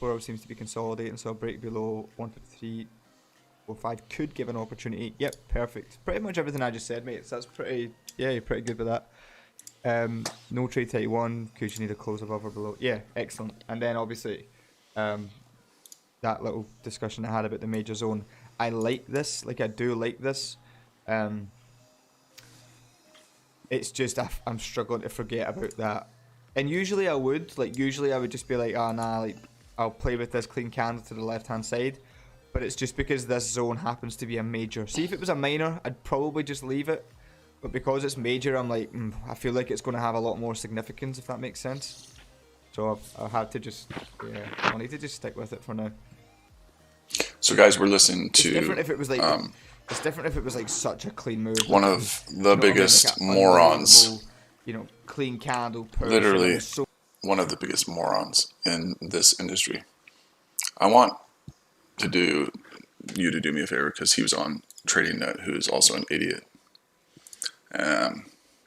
4 hours seems to be consolidating, so a break below 153.45 could give an opportunity. Yep, perfect. Pretty much everything I just said, mate. So that's pretty, yeah, you're pretty good with that. No trade 31 because you need a close above or below. Yeah, excellent. And then obviously, that little discussion I had about the major zone. I like this. Like, I do like this. It's just I'm struggling to forget about that. And usually I would. Like, usually I would just be like, oh, nah, like, I'll play with this clean candle to the left-hand side. But it's just because this zone happens to be a major. See, if it was a minor, I'd probably just leave it. But because it's major, I'm like, I feel like it's going to have a lot more significance, if that makes sense. So I'll have to just, yeah, I'll need to just stick with it for now. So guys, we're listening to. It's different if it was like, it's different if it was like such a clean move. One of the biggest morons. Clean candle. Literally, one of the biggest morons in this industry. I want you to do me a favor because he was on Trading Nut, who's also an idiot.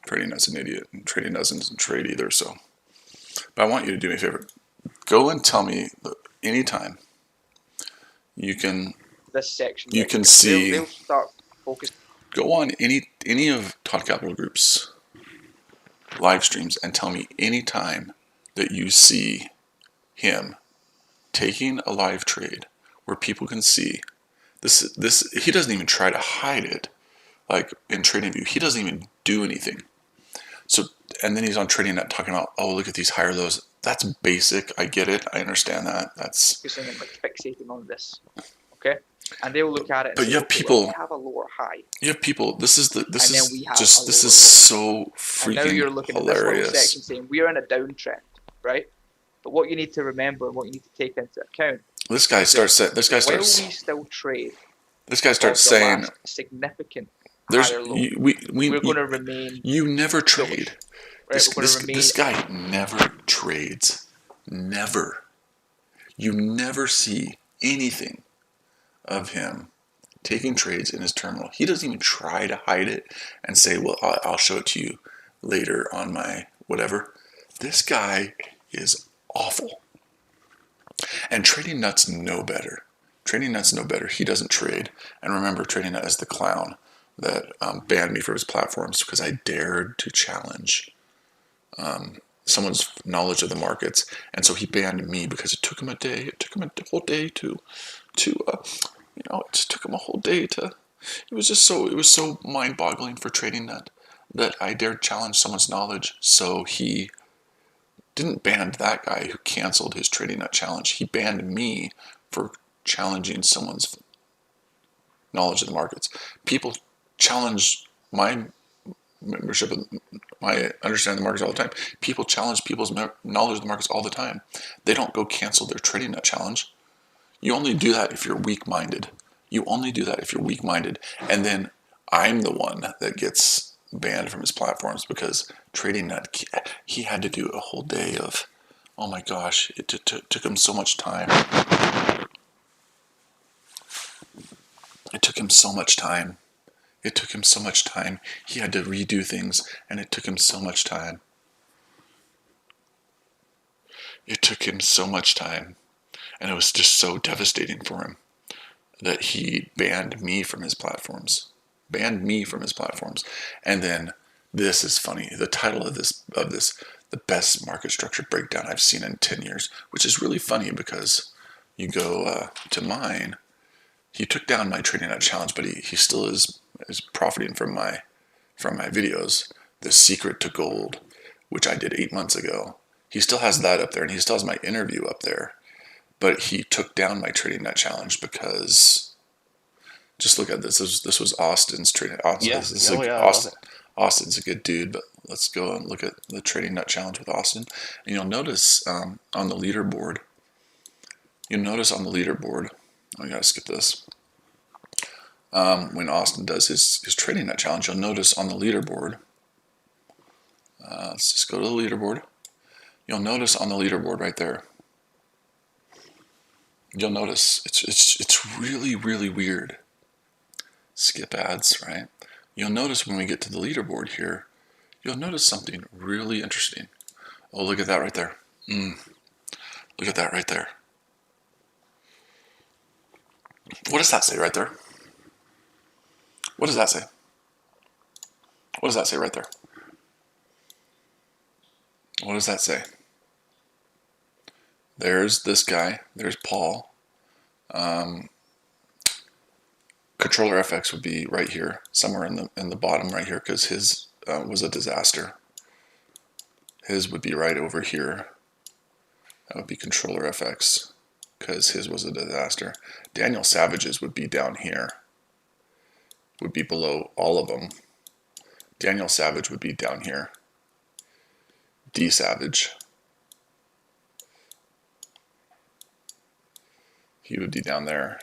Trading Nut's an idiot, and Trading Nut doesn't trade either. So, but I want you to do me a favor. Go and tell me anytime you can. This section. You can see. They'll start focusing. Go on any of Todd Capital Group's live streams and tell me anytime that you see him taking a live trade where people can see this. He doesn't even try to hide it. Like in TradingView, he doesn't even do anything. So, and then he's on Trading Net talking about, oh, look at these higher lows. That's basic. I get it. I understand that. That's focusing and like fixating on this. Okay, and they will look at it. But you have people. We have a lower high. You have people. This is so freaking and now you're looking hilarious. At this section saying we are in a downtrend, right? But what you need to remember and what you need to take into account. This guy starts. While we still trade. This guy starts saying significant. There's we're going to remain. You never trade. Right? This guy never trades. Never. You never see anything of him taking trades in his terminal. He doesn't even try to hide it and say, well, I'll show it to you later on my whatever. This guy is awful. And Trading Nuts know better. Trading Nuts know better. He doesn't trade. And remember, Trading Nut is the clown that banned me from his platforms because I dared to challenge someone's knowledge of the markets, and so he banned me because it took him a day. It took him a whole day to it just took him a whole day to. It was so mind-boggling for Trading Nut that I dared challenge someone's knowledge. So he didn't ban that guy who canceled his Trading Nut challenge. He banned me for challenging someone's knowledge of the markets. People challenge my membership, my understanding of the markets all the time. People challenge people's knowledge of the markets all the time. They don't go cancel their Trading Nut challenge. You only do that if you're weak-minded. You only do that if you're weak-minded. And then I'm the one that gets banned from his platforms because Trading Nut, he had to do a whole day of, oh my gosh, it took him so much time. It took him so much time. It took him so much time. He had to redo things, and it took him so much time. It took him so much time, and it was just so devastating for him that he banned me from his platforms. Banned me from his platforms. And then, this is funny, the title of this, the best market structure breakdown I've seen in 10 years, which is really funny because you go to mine. He took down my Trading Nut challenge, but he still is profiting from my videos. The Secret to Gold, which I did 8 months ago. He still has that up there, and he still has my interview up there. But he took down my Trading Nut challenge because, just look at this. This was Austin's Trading. Austin's a good dude, but let's go and look at the Trading Nut challenge with Austin. And you'll notice on the leaderboard. I gotta skip this. When Austin does his Trading Nut challenge, you'll notice on the leaderboard. Let's just go to the leaderboard. You'll notice on the leaderboard right there. You'll notice it's really, really weird. Skip ads, right? You'll notice when we get to the leaderboard here, you'll notice something really interesting. Oh, look at that right there. Look at that right there. What does that say right there? What does that say? What does that say right there? What does that say? There's this guy. There's Paul. Controller FX would be right here, somewhere in the bottom right here, because his was a disaster. His would be right over here. That would be Controller FX, because his was a disaster. Daniel Savage's would be down here. Would be below all of them. Daniel Savage would be down here. D Savage. He would be down there.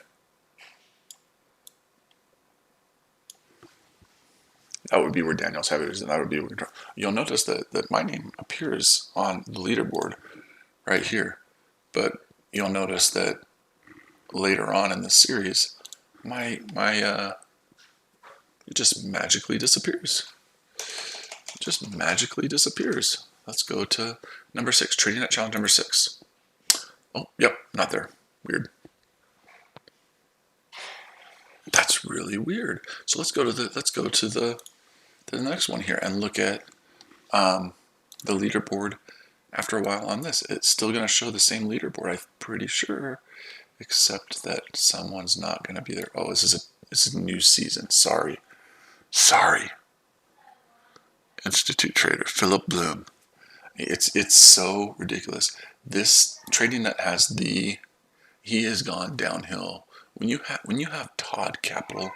That would be where Daniel Savage is, and that would be where you'll notice that my name appears on the leaderboard right here. But you'll notice that later on in the series, my it just magically disappears. It just magically disappears. Let's go to number 6, trading at challenge number 6. Oh, yep, not there. Weird. That's really weird. So let's go to the next one here and look at the leaderboard after a while on this. It's still going to show the same leaderboard, I'm pretty sure, except that someone's not going to be there. Oh, this is a new season. Sorry. Institute Trader, Philip Bloom. It's so ridiculous. This trading net has he has gone downhill. When you have Todd Capital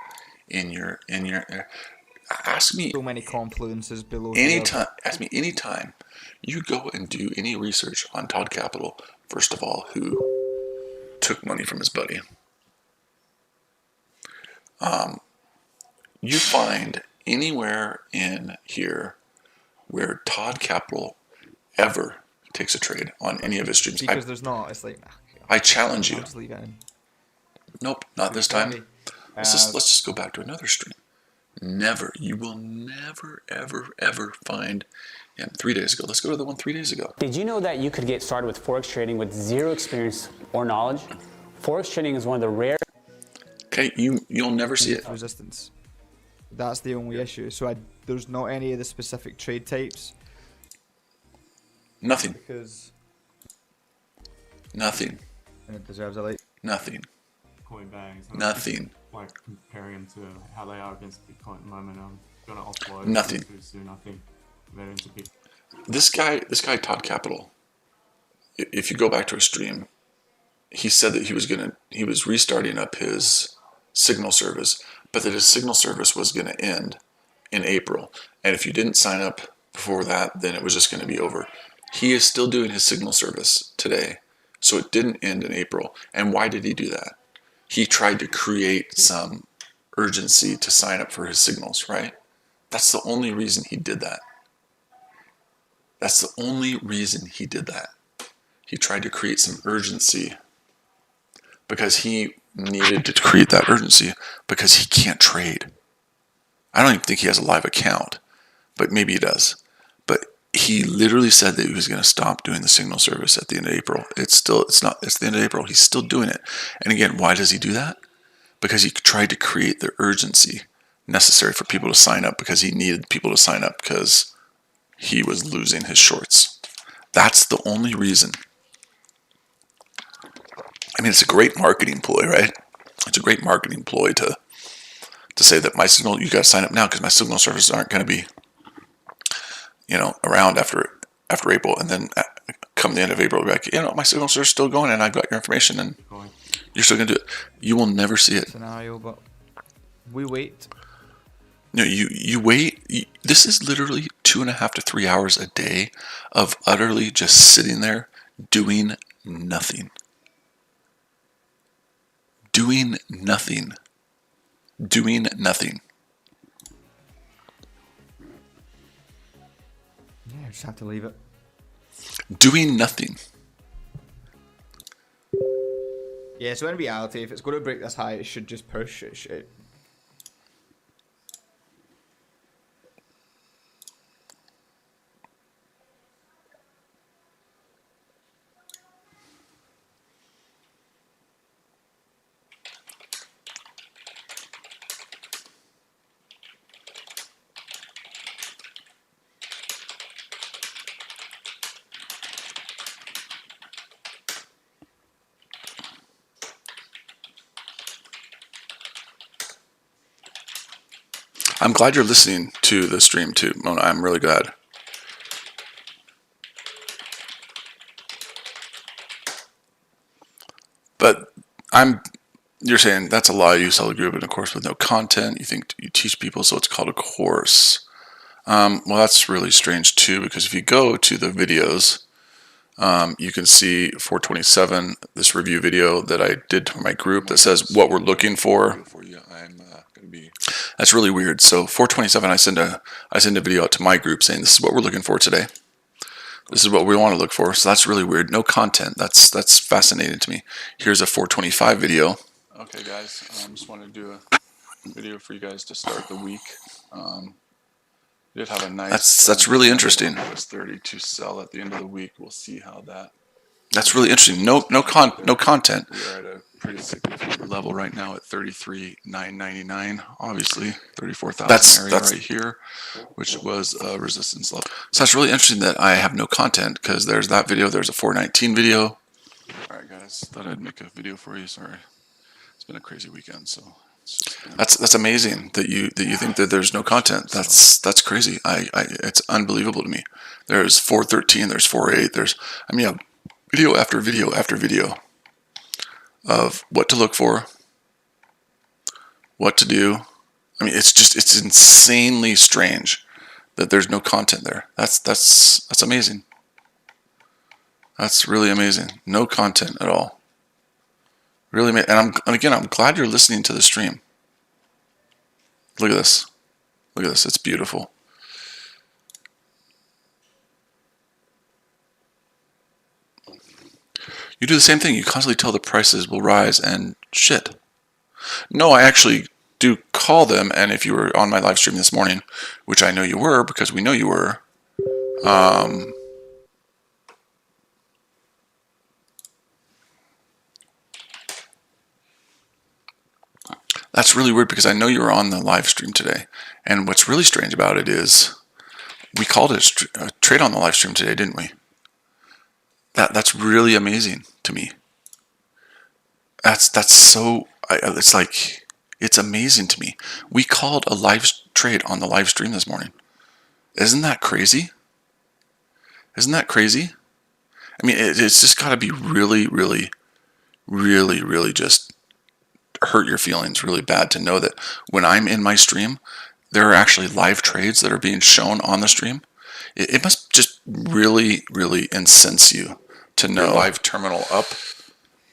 in your ask me So many confluences below. Ask me anytime you go and do any research on Todd Capital. First of all, who took money from his buddy? You find anywhere in here where Todd Capital ever takes a trade on any of his streams. Because there's not. It's like I challenge you. I'll just leave it in. Nope, not this time. Let's just go back to another stream. Never. You will never, ever find. Yeah, 3 days ago. Let's go to the one 3 days ago. Did you know that you could get started with Forex trading with zero experience or knowledge? Forex trading is one of the rare. Okay, you'll never see it. Resistance. That's the only issue. So there's not any of the specific trade types. Nothing. Because. Nothing. And it deserves a like. Nothing. Coin bags. Nothing. Like comparing them to how they are against Bitcoin at the moment. I'm gonna offload. Nothing. Soon, I think. Very into Bitcoin. This guy Todd Capital. If you go back to a stream, he said that he was restarting up his Signal service, but that his Signal service was gonna end in April, and if you didn't sign up before that, then it was just gonna be over. He is still doing his Signal service today, so it didn't end in April. And why did he do that? He tried to create some urgency to sign up for his signals, right? That's the only reason he did that. That's the only reason he did that. He tried to create some urgency because he needed to create that urgency because he can't trade. I don't even think he has a live account, but maybe he does. But he literally said that he was going to stop doing the Signal service at the end of April. It's the end of April. He's still doing it. And again, why does he do that? Because he tried to create the urgency necessary for people to sign up, because he needed people to sign up because he was losing his shorts. That's the only reason. I mean, it's a great marketing ploy, right? It's a great marketing ploy to say that my Signal, you got to sign up now because my Signal services aren't going to be, around after April, and then come the end of April, like, my Signal service is still going, and I've got your information, and you're still gonna do it. You will never see it. Scenario, but we wait. No, you wait. This is literally 2.5 to 3 hours a day of utterly just sitting there doing nothing. Doing nothing. Doing nothing. Yeah, just have to leave it. Doing nothing. Yeah, so in reality, if it's going to break this high, it should just push. I'm glad you're listening to the stream too, Mona. I'm really glad. But you're saying that's a lie. You sell a group in a course with no content. You think you teach people, so it's called a course. Well, that's really strange too, because if you go to the videos, you can see 427, this review video that I did for my group that says what we're looking for. That's really weird. So 427, I send a video out to my group saying this is what we're looking for today. This is what we want to look for. So that's really weird. No content. That's fascinating to me. Here's a 425 video. Okay, guys, I just wanted to do a video for you guys to start the week. Did have a nice. That's really interesting. It was 30 to sell at the end of the week. We'll see how that. That's really interesting. No content. We are at a pretty significant level right now at 33,999. Obviously, 34,000 area right here, which was a resistance level. So that's really interesting that I have no content, because there's that video. There's a 419 video. All right, guys. Thought I'd make a video for you. Sorry, it's been a crazy weekend, so. That's amazing that you think that there's no content. That's crazy. It's unbelievable to me. There's 413. There's 48. There's video after video after video of what to look for, what to do. It's insanely strange that there's no content there. That's amazing. That's really amazing. No content at all. Really, and I'm glad you're listening to the stream. Look at this. Look at this. It's beautiful. You do the same thing. You constantly tell the prices will rise and shit. No, I actually do call them, and if you were on my live stream this morning, which I know you were because we know you were, that's really weird because I know you were on the live stream today. And what's really strange about it is we called it a trade on the live stream today, didn't we? That's really amazing to me. That's so, it's like, it's amazing to me. We called a live trade on the live stream this morning. Isn't that crazy? Isn't that crazy? It's just got to be really, really, really, really just hurt your feelings really bad to know that when I'm in my stream, there are actually live trades that are being shown on the stream. It must just really, really incense you to know. Your live terminal up,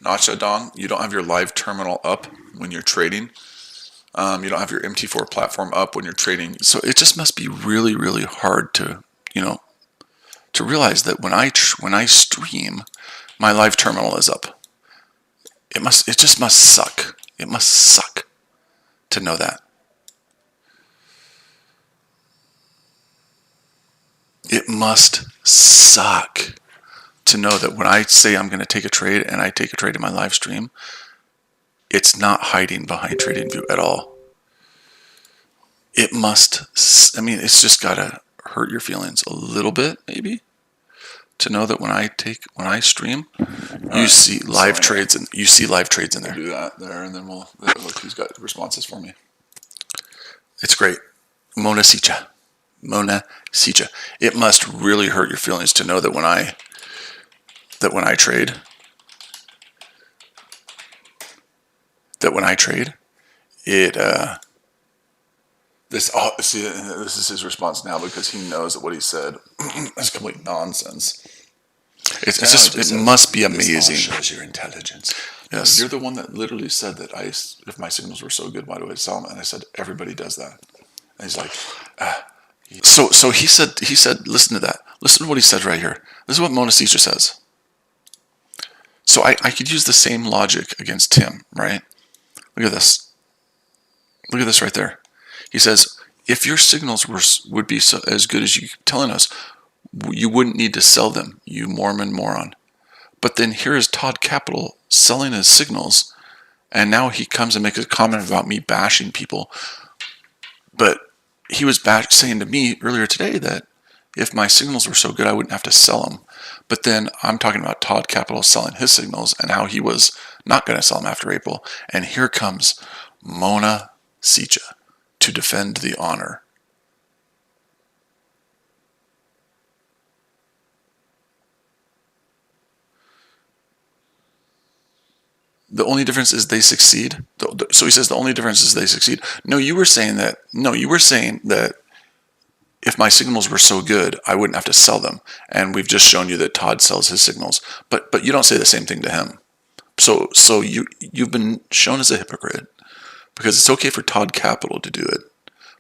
Nacha Dong, you don't have your live terminal up when you're trading. You don't have your MT4 platform up when you're trading. So it just must be really, really hard to, to realize that when I stream, my live terminal is up. It just must suck. It must suck to know that. It must suck to know that when I say I'm going to take a trade and I take a trade in my live stream, it's not hiding behind TradingView at all. It must, it's just got to hurt your feelings a little bit, maybe, to know that when I stream, you see live trades and you see live trades in there. We'll do that there, and then we'll look who's got responses for me. It's great. Mona Sicha. It must really hurt your feelings to know that when I trade, this is his response now, because he knows that what he said is complete nonsense. It must be amazing. Shows your intelligence. Yes. You're the one that literally said that if my signals were so good, why do I sell them? And I said, everybody does that. And he's like, So he said, listen to that. Listen to what he said right here. This is what Mona Sicha says. So I could use the same logic against Tim, right? Look at this. Look at this right there. He says, if your signals would be as good as you keep telling us, you wouldn't need to sell them, you Mormon moron. But then here is Todd Capital selling his signals, and now he comes and makes a comment about me bashing people. But he was saying to me earlier today that if my signals were so good, I wouldn't have to sell them. But then I'm talking about Todd Capital selling his signals and how he was not going to sell them after April. And here comes Mona Sicha to defend the honor. The only difference is they succeed. So he says the only difference is they succeed. No, you were saying that if my signals were so good, I wouldn't have to sell them. And we've just shown you that Todd sells his signals. But you don't say the same thing to him. So you've been shown as a hypocrite, because it's okay for Todd Capital to do it.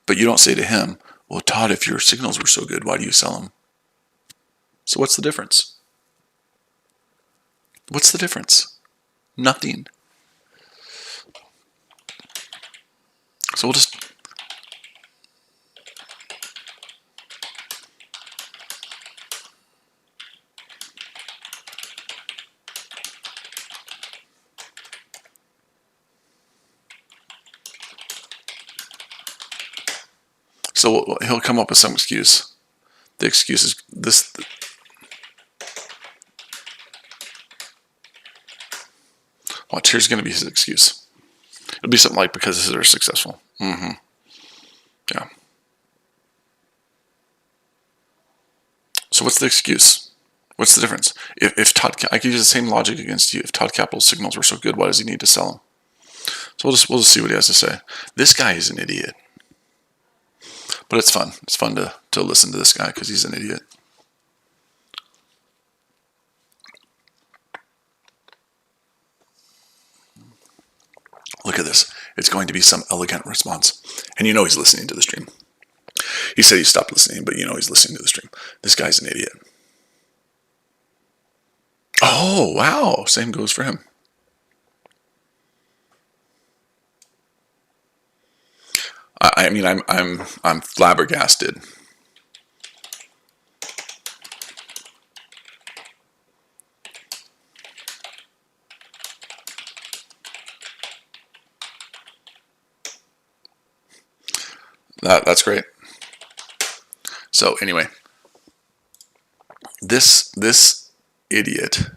But you don't say to him, well, Todd, if your signals were so good, why do you sell them? So what's the difference? What's the difference? Nothing. So we'll just... So he'll come up with some excuse. The excuse is this... Watch, here's going to be his excuse. It'll be something like, because they're successful. Yeah. So what's the excuse? What's the difference? If Todd, I could use the same logic against you. If Todd Capital's signals were so good, why does he need to sell them? So we'll just see what he has to say. This guy is an idiot. But it's fun. It's fun to listen to this guy because he's an idiot. Look at this. It's going to be some elegant response. And you know he's listening to the stream. He said he stopped listening, but you know he's listening to the stream. This guy's an idiot. Oh, wow. Same goes for him. I mean, I'm flabbergasted. That's great. So anyway, this idiot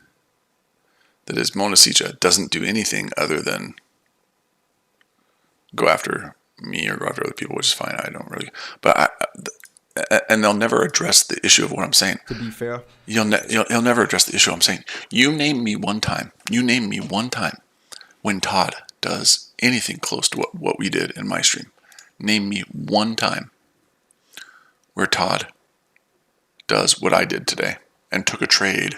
that is Mona Sija doesn't do anything other than go after me or go after other people, which is fine. I don't really, but and they'll never address the issue of what I'm saying. To be fair, He'll never address the issue I'm saying. You name me one time when Todd does anything close to what we did in my stream. Name me one time where Todd does what I did today and took a trade.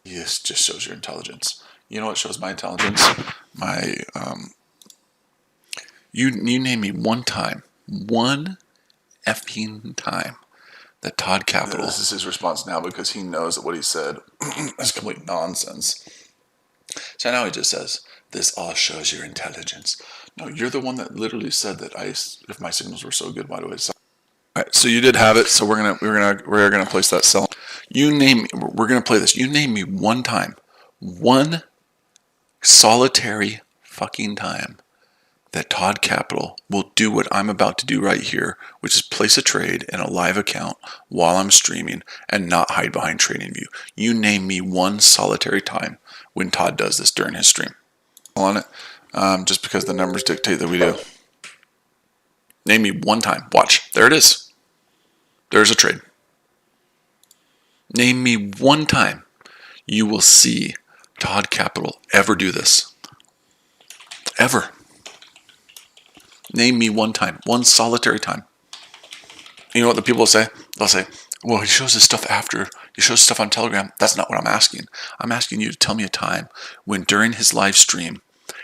This just shows your intelligence. You know what shows my intelligence? You name me one time, one effing time that Todd Capital... This is his response now because he knows that what he said is complete nonsense. So now he just says, this all shows your intelligence. No, you're the one that literally said that if my signals were so good, why do I sell? All right, so you did have it, so we're gonna place that sell. We're gonna play this. You name me one time, one solitary fucking time that Todd Capital will do what I'm about to do right here, which is place a trade in a live account while I'm streaming and not hide behind TradingView. You name me one solitary time when Todd does this during his stream. On it, just because the numbers dictate that we do. Name me one time. Watch. There it is. There's a trade. Name me one time you will see Todd Capital ever do this. Ever. Name me one time. One solitary time. You know what the people will say? They'll say, well, he shows his stuff after. He shows stuff on Telegram. That's not what I'm asking. I'm asking you to tell me a time when during his live stream,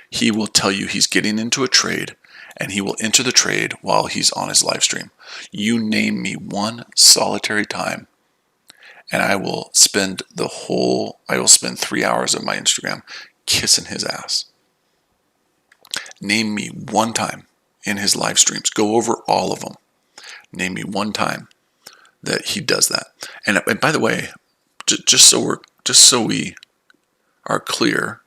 he will tell you he's getting into a trade and he will enter the trade while he's on his live stream. You name me one solitary time and I will spend 3 hours of my Instagram kissing his ass. Name me one time in his live streams. Go over all of them. Name me one time that he does that. And by the way, just so we are clear,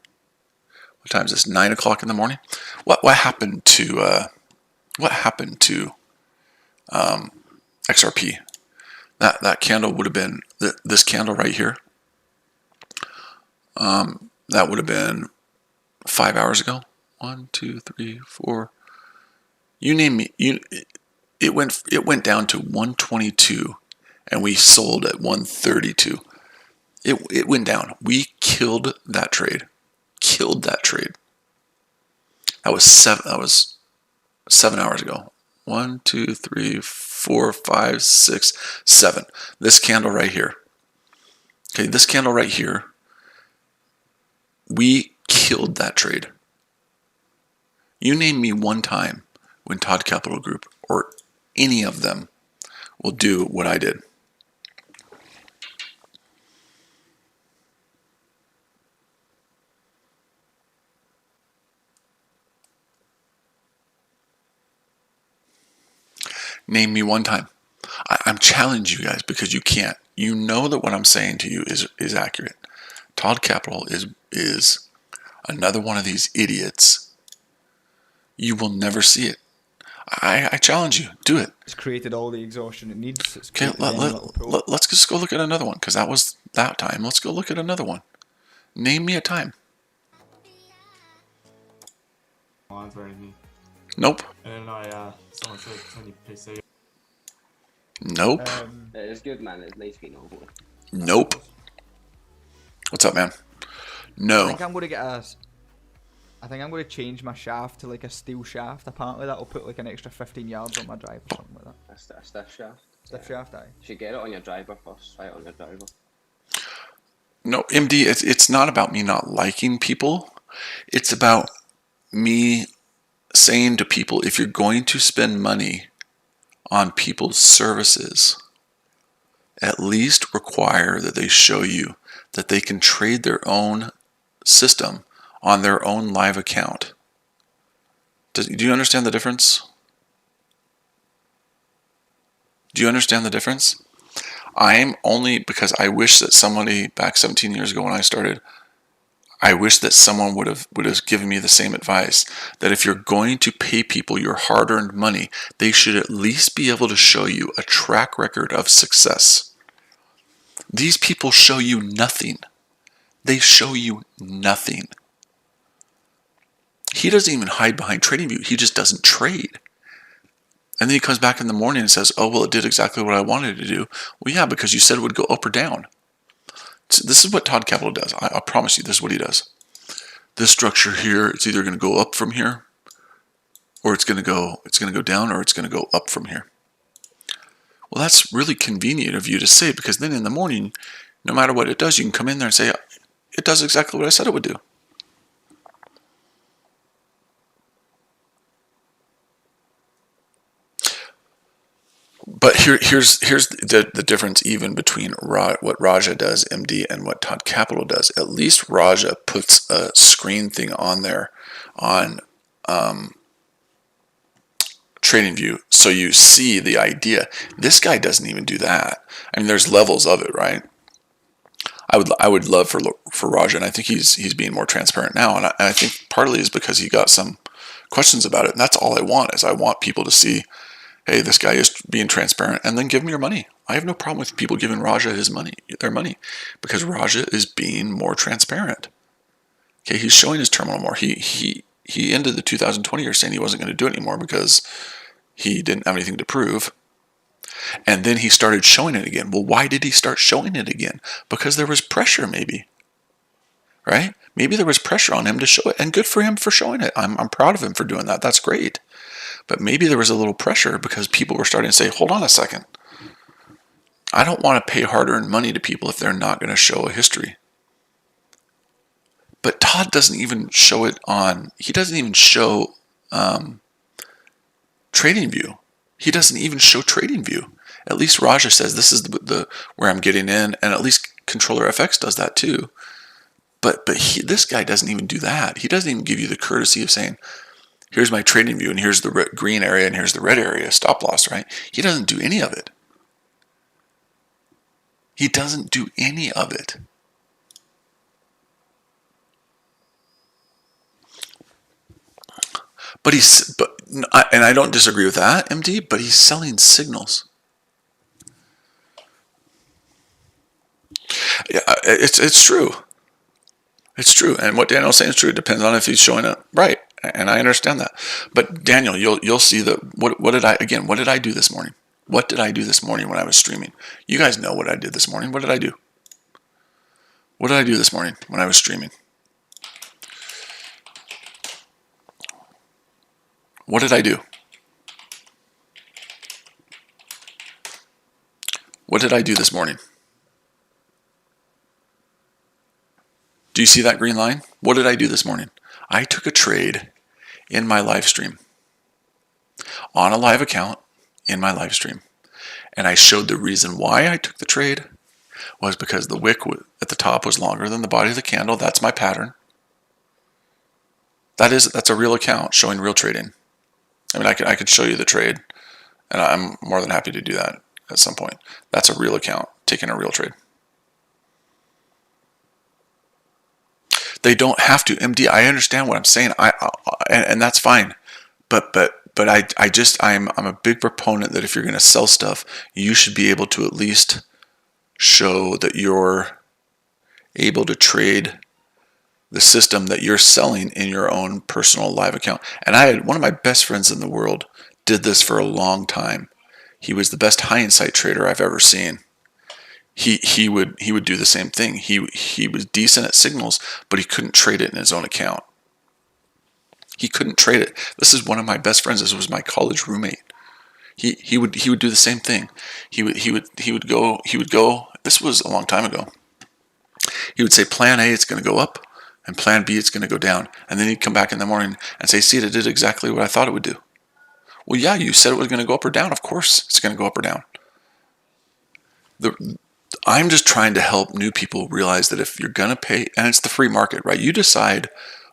what time is this? 9 o'clock in the morning. What happened to XRP? That candle would have been this candle right here. That would have been 5 hours ago. 1, 2, 3, 4. You name me. It went down to 122, and we sold at 132. It went down. We killed that trade. Killed that trade. That was 7 hours ago. 1, 2, 3, 4, 5, 6, 7. This candle right here. Okay, this candle right here. We killed that trade. You name me one time when Todd Capital Group or any of them will do what I did. Name me one time. I'm challenging you guys because you can't. You know that what I'm saying to you is accurate. Todd Capital is another one of these idiots. You will never see it. I challenge you. Do it. It's created all the exhaustion it needs. Okay, let's just go look at another one because that was that time. Let's go look at another one. Name me a time. Mine's very neat. Nope. And then someone said turn your PC. Nope. It is good, man. It's nice being over. Nope. What's up, man? I No. think I'm going to change my shaft to like a steel shaft. Apparently that'll put like an extra 15 yards on my drive or something like that. A stiff shaft. Stiff shaft, aye. You should get it on your driver first. Try it on your driver. No, MD, it's not about me not liking people. It's about me saying to people, if you're going to spend money on people's services, at least require that they show you that they can trade their own system on their own live account. Do you understand the difference? Do you understand the difference? I'm only because I wish that somebody back 17 years ago when I started, I wish that someone would have given me the same advice, that if you're going to pay people your hard-earned money, they should at least be able to show you a track record of success. These people show you nothing. They show you nothing. He doesn't even hide behind TradingView. He just doesn't trade. And then he comes back in the morning and says, oh, well, it did exactly what I wanted to do. Well, yeah, because you said it would go up or down. So this is what Todd Capital does. I promise you, this is what he does. This structure here, it's either going to go up from here, or it's going to go down, or it's going to go up from here. Well, that's really convenient of you to say, because then in the morning, no matter what it does, you can come in there and say, it does exactly what I said it would do. But here's the difference even between what Raja does, MD, and what Todd Capital does. At least Raja puts a screen thing on there on TradingView, so you see the idea. This guy doesn't even do that. I mean, there's levels of it, right? I would love for Raja, and I think he's being more transparent now, and I think partly is because he got some questions about it, and that's all I want is I want people to see, hey, this guy is being transparent, and then give him your money. I have no problem with people giving Raja their money, because Raja is being more transparent. Okay, he's showing his terminal more. He ended the 2020 year saying he wasn't going to do it anymore because he didn't have anything to prove. And then he started showing it again. Well, why did he start showing it again? Because there was pressure, maybe. Right? Maybe there was pressure on him to show it, and good for him for showing it. I'm proud of him for doing that. That's great. But maybe there was a little pressure because people were starting to say, hold on a second. I don't want to pay hard-earned money to people if they're not going to show a history. But Todd doesn't even show it on, he doesn't even show TradingView. He doesn't even show TradingView. At least Raja says this is the where I'm getting in, and at least Controller FX does that too. But this guy doesn't even do that. He doesn't even give you the courtesy of saying, here's my TradingView, and here's the green area, and here's the red area, stop loss, right? He doesn't do any of it. He doesn't do any of it. And I don't disagree with that, MD, but he's selling signals. Yeah, it's true. It's true. And what Daniel's saying is true. It depends on if he's showing it right. and I understand that. But Daniel, you'll see that. What did I do this morning? What did I do this morning when I was streaming? You guys know what I did this morning. What did I do? What did I do this morning when I was streaming? What did I do? What did I do this morning? Do you see that green line? What did I do this morning? I took a trade in my live stream, on a live account in my live stream. And I showed the reason why I took the trade was because the wick at the top was longer than the body of the candle. That's my pattern. That's a real account showing real trading. I mean, I could show you the trade, and I'm more than happy to do that at some point. That's a real account taking a real trade. They don't have to. MD, I understand what I'm saying. And that's fine. But I'm a big proponent that if you're going to sell stuff, you should be able to at least show that you're able to trade the system that you're selling in your own personal live account. And I had one of my best friends in the world did this for a long time. He was the best hindsight trader I've ever seen. He would do the same thing. He was decent at signals, but he couldn't trade it in his own account. He couldn't trade it. This is one of my best friends. This was my college roommate. He would do the same thing. He would go. This was a long time ago. He would say, plan A, it's going to go up, and plan B, it's going to go down. And then he'd come back in the morning and say, see, it did exactly what I thought it would do. Well, yeah, you said it was going to go up or down. Of course it's going to go up or down. I'm just trying to help new people realize that if you're going to pay, and it's the free market, right? You decide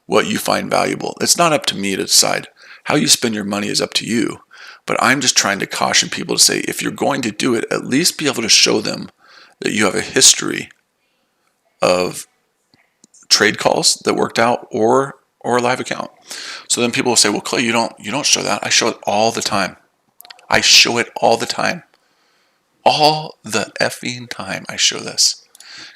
what you find valuable. It's not up to me to decide. How you spend your money is up to you. But I'm just trying to caution people to say, if you're going to do it, at least be able to show them that you have a history of trade calls that worked out or a live account. So then people will say, well, Clay, you don't show that. I show it all the time. I show it all the time. All the effing time I show this.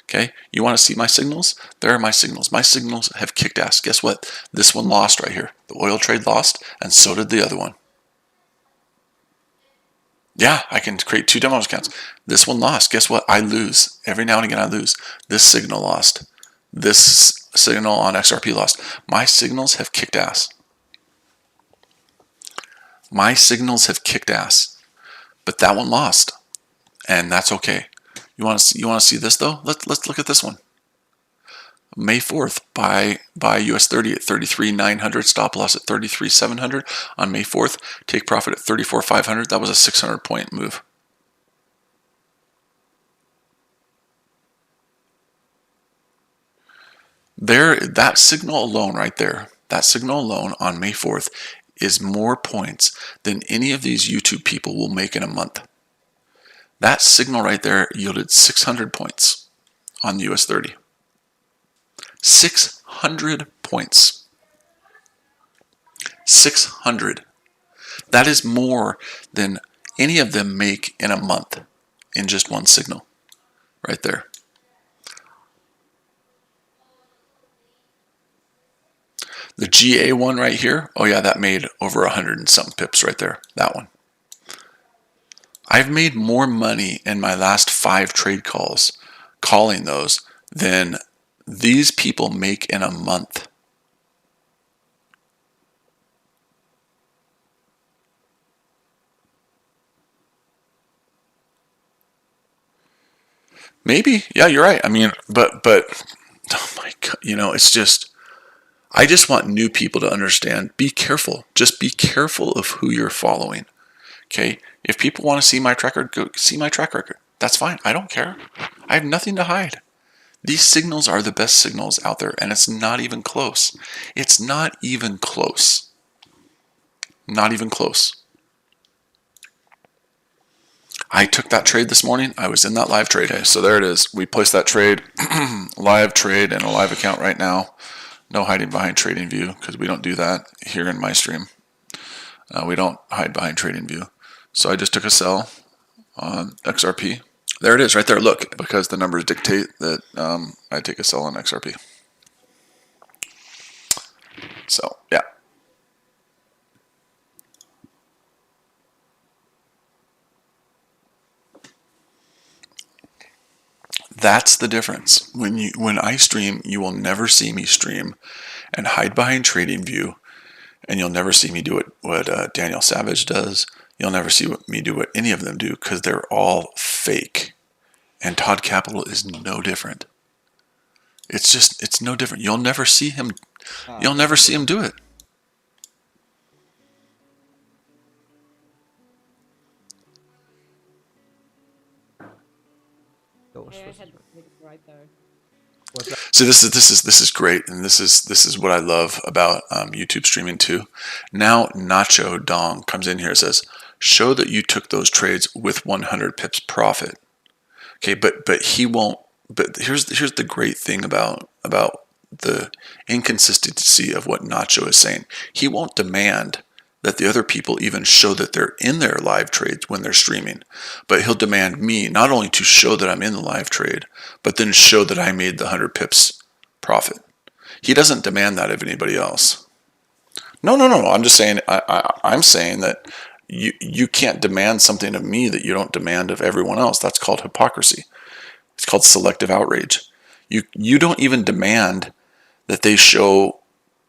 Okay? You want to see my signals? There are my signals. My signals have kicked ass. Guess what? This one lost right here. The oil trade lost, and so did the other one. Yeah, I can create 2 demo accounts. This one lost. Guess what? I lose. Every now and again I lose. This signal lost. This signal on XRP lost. My signals have kicked ass. My signals have kicked ass. But that one lost. And that's okay. You want to see this though? Let's look at this one. May 4th, buy US 30 at 33,900, stop loss at 33,700 on May 4th, take profit at 34,500. That was a 600 point move. There, that signal alone right there, that signal alone on May 4th is more points than any of these YouTube people will make in a month. That signal right there yielded 600 points on US 30. 600 points. 600. That is more than any of them make in a month in just one signal right there. The GA one right here, oh yeah, that made over 100 and something pips right there, that one. I've made more money in my last 5 trade calls, calling those, than these people make in a month. Maybe, yeah, you're right. I mean, but, oh my God, it's just, I just want new people to understand, be careful. Just be careful of who you're following. Okay? If people want to see my track record, go see my track record. That's fine. I don't care. I have nothing to hide. These signals are the best signals out there, and it's not even close. It's not even close. Not even close. I took that trade this morning. I was in that live trade. So there it is. We placed that trade, live trade in a live account right now. No hiding behind trading view because we don't do that here in my stream. We don't hide behind trading view. So I just took a sell on XRP. There it is right there. Look, because the numbers dictate that I take a sell on XRP. So yeah, That's the difference. When I stream, you will never see me stream and hide behind TradingView, and you'll never see me do what Daniel Savage does. You'll never see me do what any of them do, because they're all fake. And Todd Capital is no different. It's no different. You'll never see him. You'll never see him do it. Right there. So this is great, and this is what I love about YouTube streaming too. Now Nacho Dong comes in here and says, "Show that you took those trades with 100 pips profit." Okay, but he won't. But here's the great thing about the inconsistency of what Nacho is saying. He won't demand that the other people even show that they're in their live trades when they're streaming, but he'll demand me not only to show that I'm in the live trade, but then show that I made the 100 pips profit. He doesn't demand that of anybody else. No. I'm just saying. I'm saying that you can't demand something of me that you don't demand of everyone else. That's called hypocrisy. It's called selective outrage. You don't even demand that they show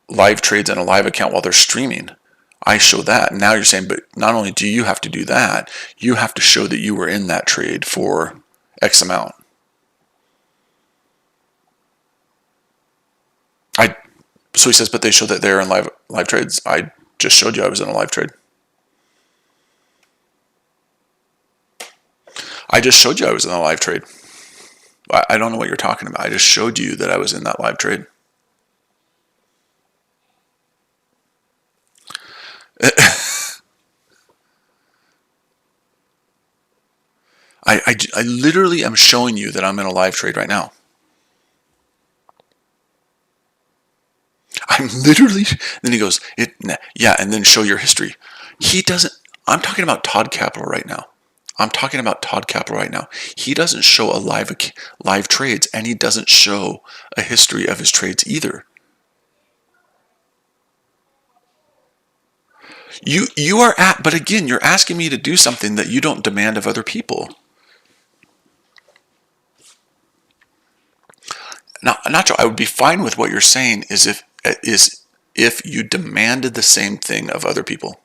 live trades in a live account while they're streaming. I show that. Now you're saying, but not only do you have to do that, you have to show that you were in that trade for X amount. So he says, but they show that they're in live trades. I just showed you I was in a live trade. I just showed you I was in a live trade. I don't know what you're talking about. I just showed you that I was in that live trade. I literally am showing you that I'm in a live trade right now. I'm literally, then he goes, yeah, and then show your history. He doesn't, I'm talking about Todd Capital right now. He doesn't show a live trades, and he doesn't show a history of his trades either. You are but again, you're asking me to do something that you don't demand of other people. Now, Nacho, I would be fine with what you're saying is if you demanded the same thing of other people.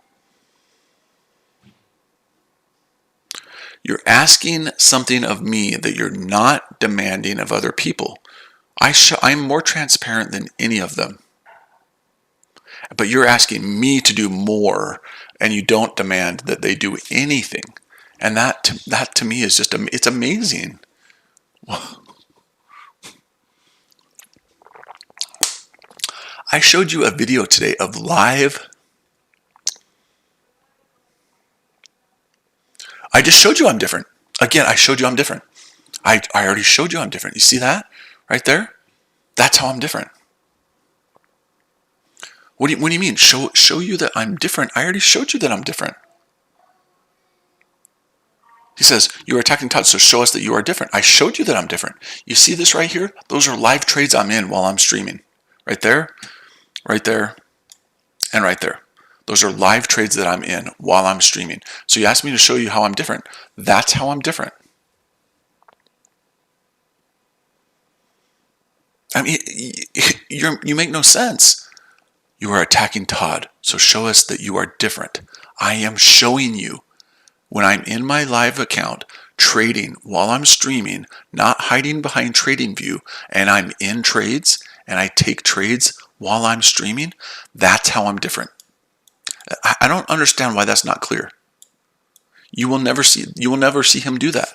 You're asking something of me that you're not demanding of other people. I'm more transparent than any of them. But you're asking me to do more, and you don't demand that they do anything. And that to me is just, it's amazing. I showed you a video today of live. I just showed you I'm different. Again, I showed you I'm different. I already showed you I'm different. You see that right there? That's how I'm different. What do you mean? Show you that I'm different? I already showed you that I'm different. He says, you are attacking Todd, so show us that you are different. I showed you that I'm different. You see this right here? Those are live trades I'm in while I'm streaming. Right there, and right there. Those are live trades that I'm in while I'm streaming. So you asked me to show you how I'm different. That's how I'm different. I mean, you make no sense. You are attacking Todd, so show us that you are different. I am showing you when I'm in my live account, trading while I'm streaming, not hiding behind TradingView, and I'm in trades, and I take trades while I'm streaming. That's how I'm different. I don't understand why that's not clear. You will never see him do that.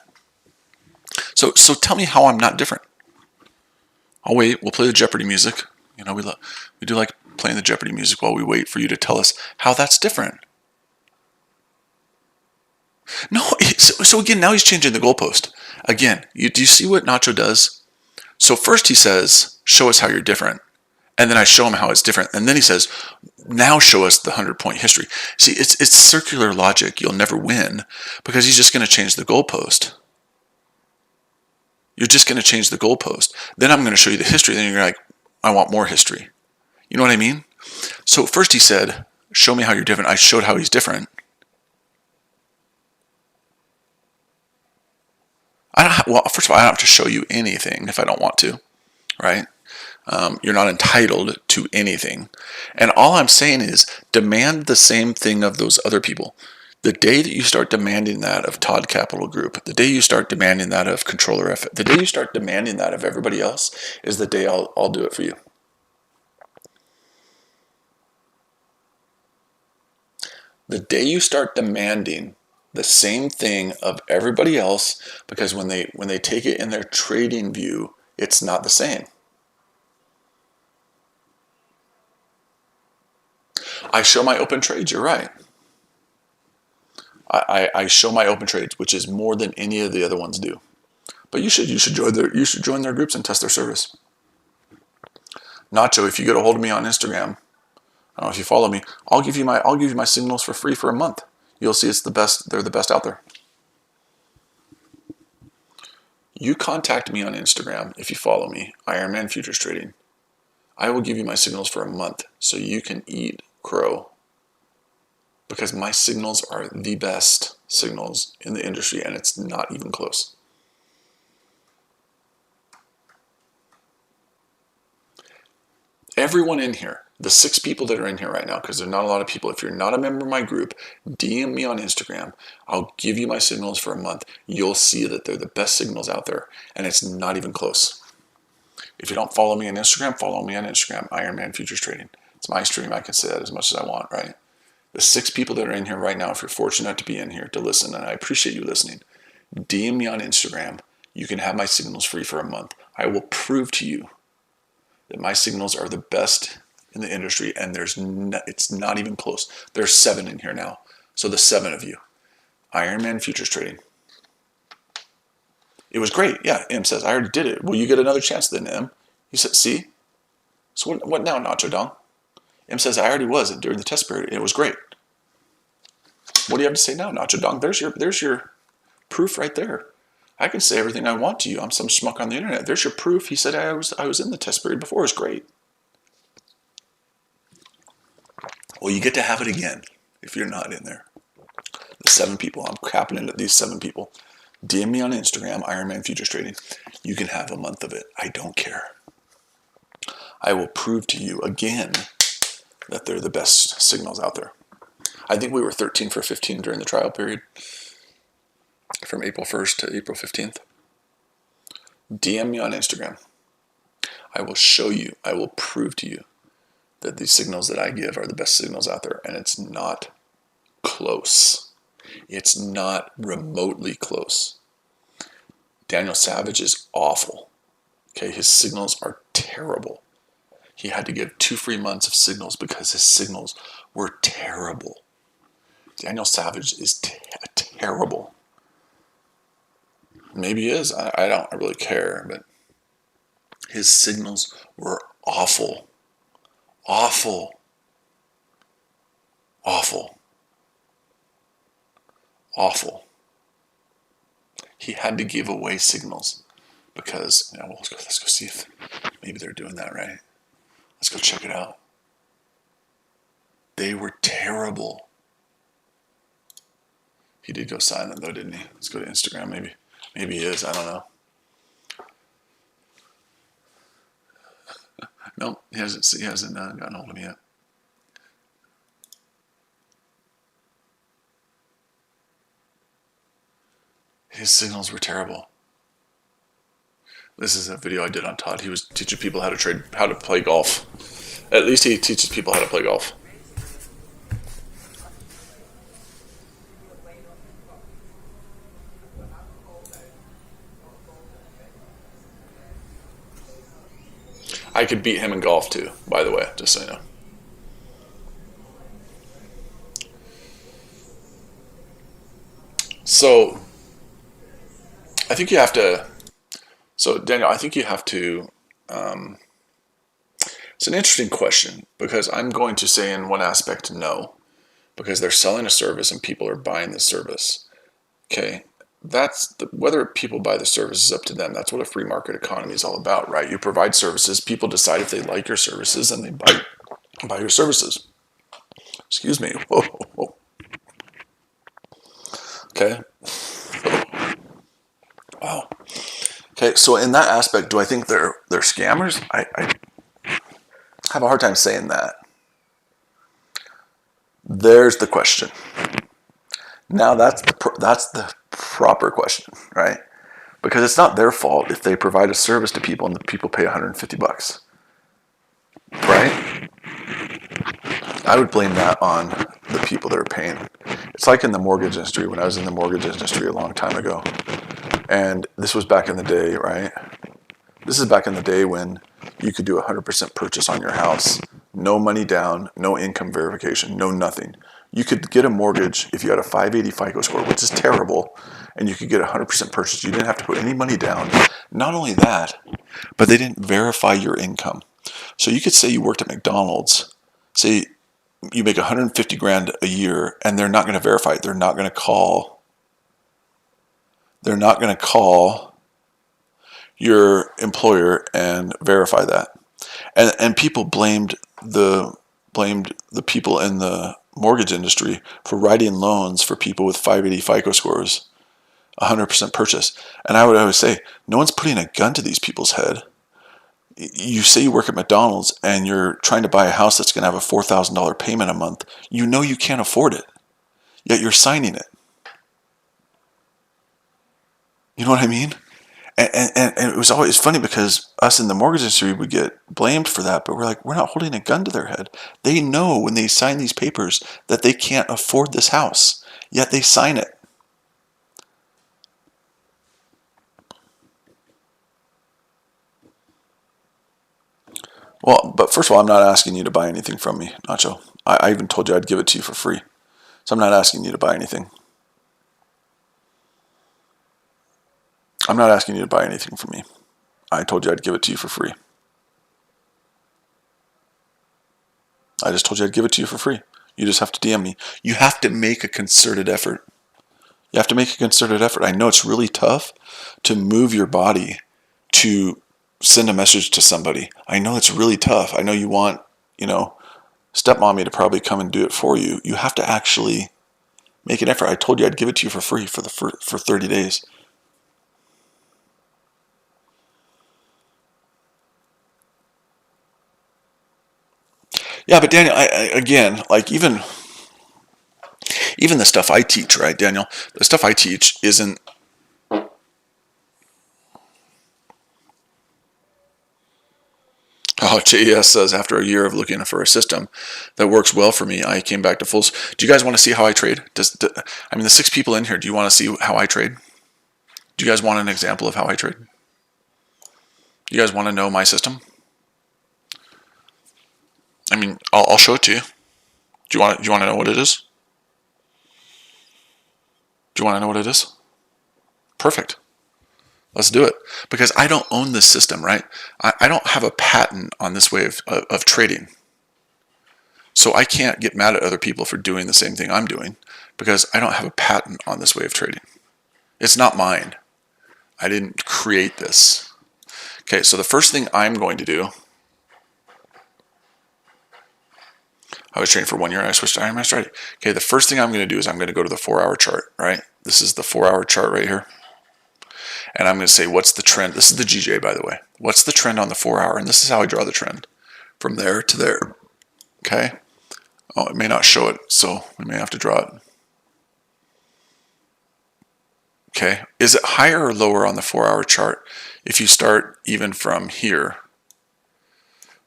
So tell me how I'm not different. I'll wait. We'll play the Jeopardy music. You know, we do like playing the Jeopardy music while we wait for you to tell us how that's different. No, so again, now he's changing the goalpost. Again, do you see what Nacho does? So first he says, show us how you're different. And then I show him how it's different. And then he says, now show us the 100-point history. See, it's circular logic. You'll never win because he's just going to change the goalpost. You're just going to change the goalpost. Then I'm going to show you the history. Then you're like, I want more history. You know what I mean? So first he said, show me how you're different. I showed how he's different. Well, first of all, I don't have to show you anything if I don't want to, right? You're not entitled to anything. And all I'm saying is demand the same thing of those other people. The day that you start demanding that of Todd Capital Group, the day you start demanding that of Controller F, the day you start demanding that of everybody else is the day I'll do it for you. The day you start demanding the same thing of everybody else, because when they take it in their trading view, it's not the same. I show my open trades, you're right. I show my open trades, which is more than any of the other ones do. But you should join their groups and test their service. Nacho, if you get a hold of me on Instagram, I don't know if you follow me, I'll give you my signals for free for a month. You'll see it's the best. They're the best out there. You contact me on Instagram if you follow me, Ironman Futures Trading. I will give you my signals for a month so you can eat crow. Because my signals are the best signals in the industry, and it's not even close. Everyone in here, the 6 people that are in here right now, because there's not a lot of people, if you're not a member of my group, DM me on Instagram. I'll give you my signals for a month. You'll see that they're the best signals out there, and it's not even close. If you don't follow me on Instagram, follow me on Instagram, Ironman Futures Trading. It's my stream. I can say that as much as I want, right? The 6 people that are in here right now, if you're fortunate to be in here to listen, and I appreciate you listening, DM me on Instagram. You can have my signals free for a month. I will prove to you that my signals are the best in the industry, and it's not even close. There's 7 in here now. So the 7 of you, Ironman Futures Trading. It was great. Yeah, M says, I already did it. Will you get another chance then, M? He said, see? So what now, Nacho Dong? M says, I already was during the test period. It was great. What do you have to say now, Nacho Dong? There's your proof right there. I can say everything I want to you. I'm some schmuck on the internet. There's your proof. He said I was in the test period before. It was great. Well, you get to have it again if you're not in there. The 7 people. I'm capping it at these 7 people. DM me on Instagram, Ironman Futures Trading. You can have a month of it. I don't care. I will prove to you again that they're the best signals out there. I think we were 13 for 15 during the trial period from April 1st to April 15th. DM me on Instagram. I will show you, I will prove to you that these signals that I give are the best signals out there, and it's not close. It's not remotely close. Daniel Savage is awful. Okay, his signals are terrible. He had to give 2 free months of signals because his signals were terrible. Daniel Savage is terrible. Maybe he is. I don't really care, but his signals were awful. Awful. Awful. Awful. He had to give away signals because, well, let's go see if maybe they're doing that right. Let's go check it out. They were terrible. He did go silent though, didn't he? Let's go to Instagram maybe. Maybe he is, I don't know. No, he hasn't gotten hold of me yet. His signals were terrible. This is a video I did on Todd. He was teaching people how to play golf. At least he teaches people how to play golf. I could beat him in golf too, by the way, just so you know. So, I think you have to, Daniel, I think you have to, it's an interesting question because I'm going to say in one aspect no, because they're selling a service and people are buying the service. Okay, whether people buy the service is up to them. That's what a free market economy is all about, right? You provide services, people decide if they like your services, and they buy your services. Excuse me. Whoa, whoa, whoa. Okay. Wow. Okay, so in that aspect, do I think they're scammers? I have a hard time saying that. There's the question. Now that's the proper question, right? Because it's not their fault if they provide a service to people and the people pay $150, right? I would blame that on the people that are paying. It's like in the mortgage industry, when I was in the mortgage industry a long time ago. And this was back in the day, right? This is back in the day when you could do 100% purchase on your house. No money down, no income verification, no nothing. You could get a mortgage if you had a 580 FICO score, which is terrible, and you could get 100% purchase. You didn't have to put any money down. Not only that, but they didn't verify your income. So you could say you worked at McDonald's, say you make 150 grand a year, and they're not going to verify it. They're not going to call your employer and verify that. And people blamed the people in the mortgage industry for writing loans for people with 580 FICO scores, 100% purchase. And I would always say, no one's putting a gun to these people's head. You say you work at McDonald's and you're trying to buy a house that's going to have a $4,000 payment a month. You know you can't afford it, yet you're signing it. You know what I mean? And it was always funny because us in the mortgage industry would get blamed for that, but we're like, we're not holding a gun to their head. They know when they sign these papers that they can't afford this house, yet they sign it. Well, but first of all, I'm not asking you to buy anything from me, Nacho. I even told you I'd give it to you for free. So I'm not asking you to buy anything. I'm not asking you to buy anything from me. I told you I'd give it to you for free. I just told you I'd give it to you for free. You just have to DM me. You have to make a concerted effort. You have to make a concerted effort. I know it's really tough to move your body to send a message to somebody. I know it's really tough. I know you want, stepmommy to probably come and do it for you. You have to actually make an effort. I told you I'd give it to you for free for 30 days. Yeah, but Daniel, again, like even the stuff I teach, right, Daniel? The stuff I teach isn't. Oh, JES says, after a year of looking for a system that works well for me, I came back to fulls. Do you guys want to see how I trade? The 6 people in here, do you want to see how I trade? Do you guys want an example of how I trade? Do you guys want to know my system? I'll show it to you. Do you want to know what it is? Do you want to know what it is? Perfect. Let's do it. Because I don't own this system, right? I don't have a patent on this way of trading. So I can't get mad at other people for doing the same thing I'm doing because I don't have a patent on this way of trading. It's not mine. I didn't create this. Okay, so the first thing I'm going to do, I was trading for 1 year and I switched to RMS strategy. Okay, the first thing I'm going to do is I'm going to go to the 4-hour chart, right? This is the 4-hour chart right here. And I'm going to say, what's the trend? This is the GJ, by the way. What's the trend on the 4-hour? And this is how I draw the trend from there to there. Okay. Oh, it may not show it, so we may have to draw it. Okay. Is it higher or lower on the 4-hour chart if you start even from here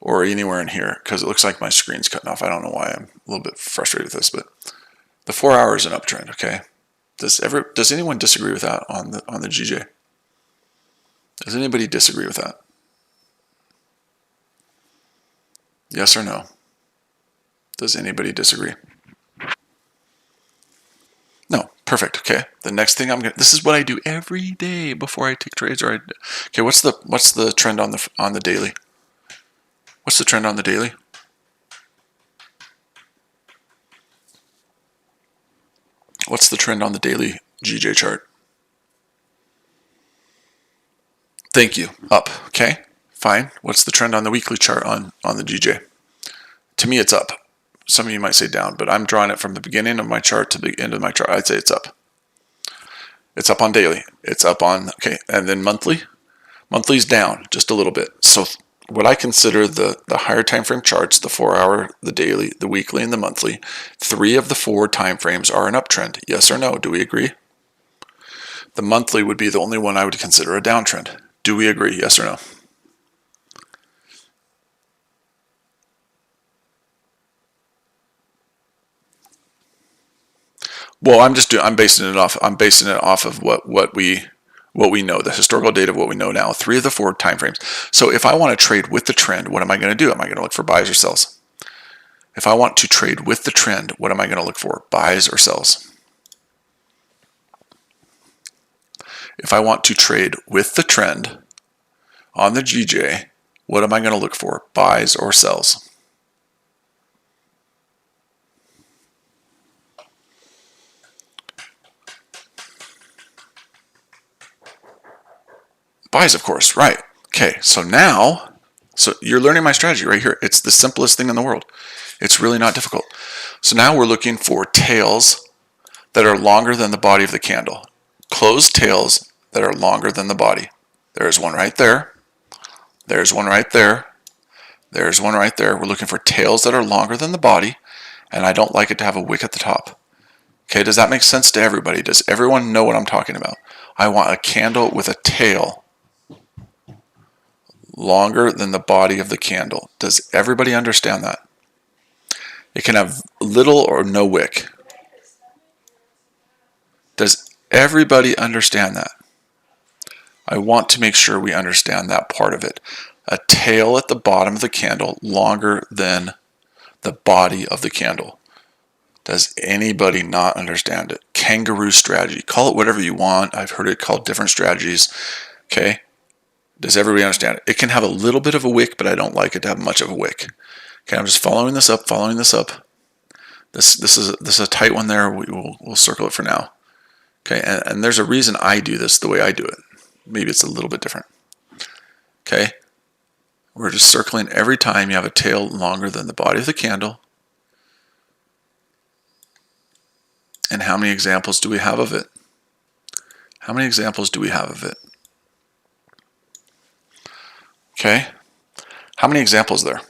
or anywhere in here? Because it looks like my screen's cutting off. I don't know why. I'm a little bit frustrated with this, but the 4-hour is an uptrend. Okay. Does anyone disagree with that on the GJ? Does anybody disagree with that? Yes or no? Does anybody disagree? No. Perfect. Okay. The next thing this is what I do every day before I take trades. Okay. What's the trend on the daily? What's the trend on the daily? What's the trend on the daily GJ chart? Thank you. Up. Okay. Fine. What's the trend on the weekly chart on the GJ? To me, it's up. Some of you might say down, but I'm drawing it from the beginning of my chart to the end of my chart. I'd say it's up. It's up on daily. It's up on, okay, and then monthly. Monthly's down just a little bit. So what I consider the higher time frame charts, the 4 hour, the daily, the weekly, and the monthly, 3 of the 4 time frames are an uptrend. Yes or no? Do we agree? The monthly would be the only one I would consider a downtrend. Do we agree? Yes or no? Well, I'm basing it off of what we know, the historical data of what we know now, 3 of the 4 time frames. So if I want to trade with the trend, what am I going to do? Am I going to look for buys or sells? If I want to trade with the trend, what am I going to look for? Buys or sells? If I want to trade with the trend on the GJ, what am I going to look for? Buys or sells? Buys, of course, right. Okay, so now, you're learning my strategy right here. It's the simplest thing in the world. It's really not difficult. So now we're looking for tails that are longer than the body of the candle. Closed tails that are longer than the body. There's one right there. There's one right there. There's one right there. We're looking for tails that are longer than the body, and I don't like it to have a wick at the top. Okay, does that make sense to everybody? Does everyone know what I'm talking about? I want a candle with a tail longer than the body of the candle. Does everybody understand that? It can have little or no wick. Does everybody understand that? I want to make sure we understand that part of it. A tail at the bottom of the candle longer than the body of the candle. Does anybody not understand it? Kangaroo strategy. Call it whatever you want. I've heard it called different strategies. Okay? Does everybody understand it? It can have a little bit of a wick, but I don't like it to have much of a wick. Okay, I'm just following this up, This is a tight one there. We'll circle it for now. Okay, and there's a reason I do this the way I do it. Maybe it's a little bit different. Okay, we're just circling every time you have a tail longer than the body of the candle. And how many examples do we have of it? How many examples do we have of it? Okay, how many examples there?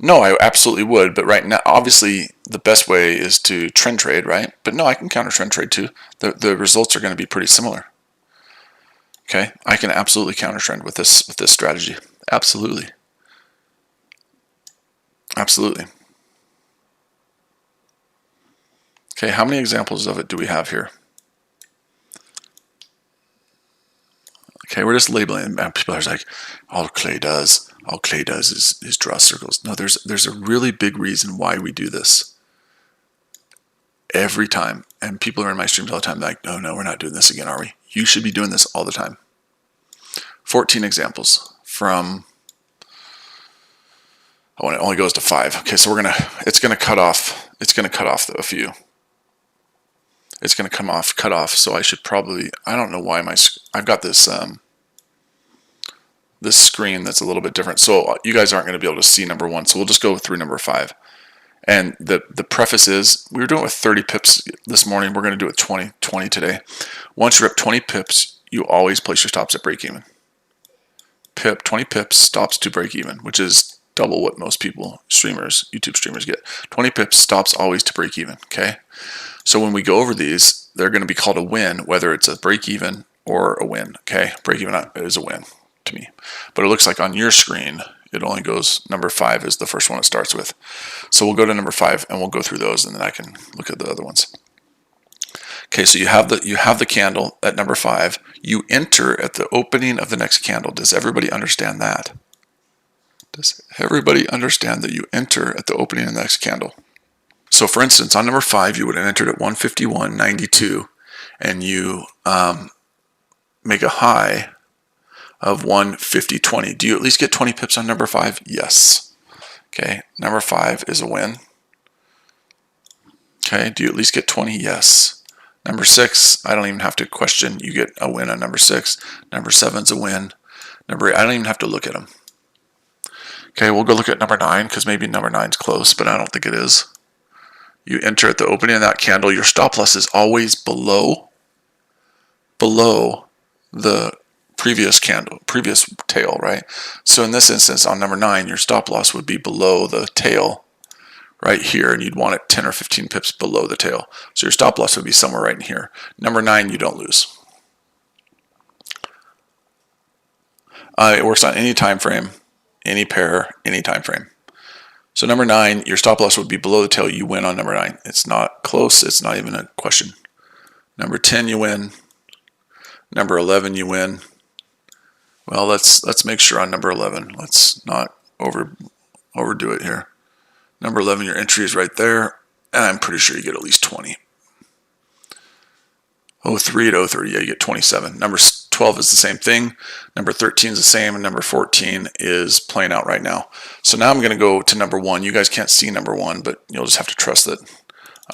No, I absolutely would, but right now, obviously, the best way is to trend trade, right? But no, I can counter trend trade too. The results are going to be pretty similar. Okay, I can absolutely counter trend with this strategy. Absolutely. Absolutely. Okay, how many examples of it do we have here? Okay, we're just labeling. People are like, all Clay does is draw circles. No, there's a really big reason why we do this every time. And people are in my streams all the time like, no, we're not doing this again, are we? You should be doing this all the time. 14 examples from, oh, and it only goes to 5. Okay, so it's gonna cut off a few. It's going to cut off. So I should probably, I don't know why I've got this this screen that's a little bit different. So you guys aren't going to be able to see number 1. So we'll just go through number 5. And the preface is, we were doing it with 30 pips this morning. We're going to do it 20 today. Once you're up 20 pips, you always place your stops at break even. 20 pips stops to break even, which is double what most people, YouTube streamers get. 20 pips stops always to break even, okay? So when we go over these, they're going to be called a win, whether it's a break even or a win. Okay, break even is a win to me. But it looks like on your screen, it only goes, number 5 is the first one it starts with. So we'll go to number 5 and we'll go through those, and then I can look at the other ones. Okay, so you have the candle at number 5. You enter at the opening of the next candle. Does everybody understand that? Does everybody understand that you enter at the opening of the next candle? So for instance, on number 5, you would have entered at 151.92, and you make a high of 150.20. Do you at least get 20 pips on number 5? Yes. Okay, number 5 is a win. Okay, do you at least get 20? Yes. Number 6, I don't even have to question. You get a win on number 6. Number 7's a win. Number 8, I don't even have to look at them. Okay, we'll go look at number 9, because maybe number 9's close, but I don't think it is. You enter at the opening of that candle. Your stop loss is always below the previous tail, right? So in this instance, on number 9, your stop loss would be below the tail right here, and you'd want it 10 or 15 pips below the tail. So your stop loss would be somewhere right in here. Number 9, you don't lose. It works on any time frame, any pair, any time frame. So number 9, your stop loss would be below the tail. You win on number 9. It's not close. It's not even a question. Number 10, you win. Number 11, you win. Well, let's make sure on number 11. Let's not overdo it here. Number 11, your entry is right there, and I'm pretty sure you get at least 20. 03 at 030, yeah, you get 27. Number 12 is the same thing. Number 13 is the same, and number 14 is playing out right now. So now I'm going to go to number 1. You guys can't see number 1, but you'll just have to trust that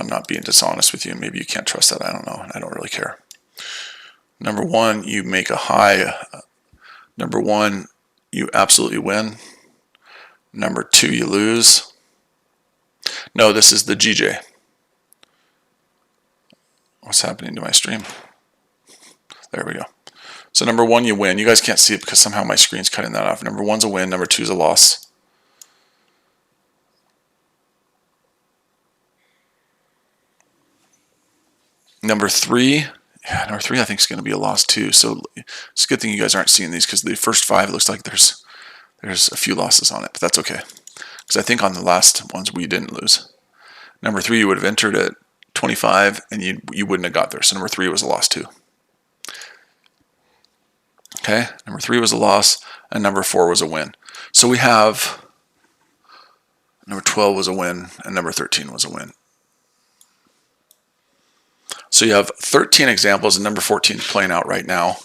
I'm not being dishonest with you. Maybe you can't trust that. I don't know. I don't really care. Number 1, you make a high. Number 1, you absolutely win. Number 2, you lose. No, this is the GJ. What's happening to my stream? There we go. So number 1, you win. You guys can't see it because somehow my screen's cutting that off. Number 1's a win. Number 2's a loss. Number 3, I think is going to be a loss too. So it's a good thing you guys aren't seeing these because the first 5 looks like there's a few losses on it, but that's okay. Because I think on the last ones we didn't lose. Number 3, you would have entered at 25 and you wouldn't have got there. So number 3 was a loss too. Okay, number 3 was a loss and number 4 was a win. So we have number 12 was a win and number 13 was a win. So you have 13 examples and number 14 is playing out right now.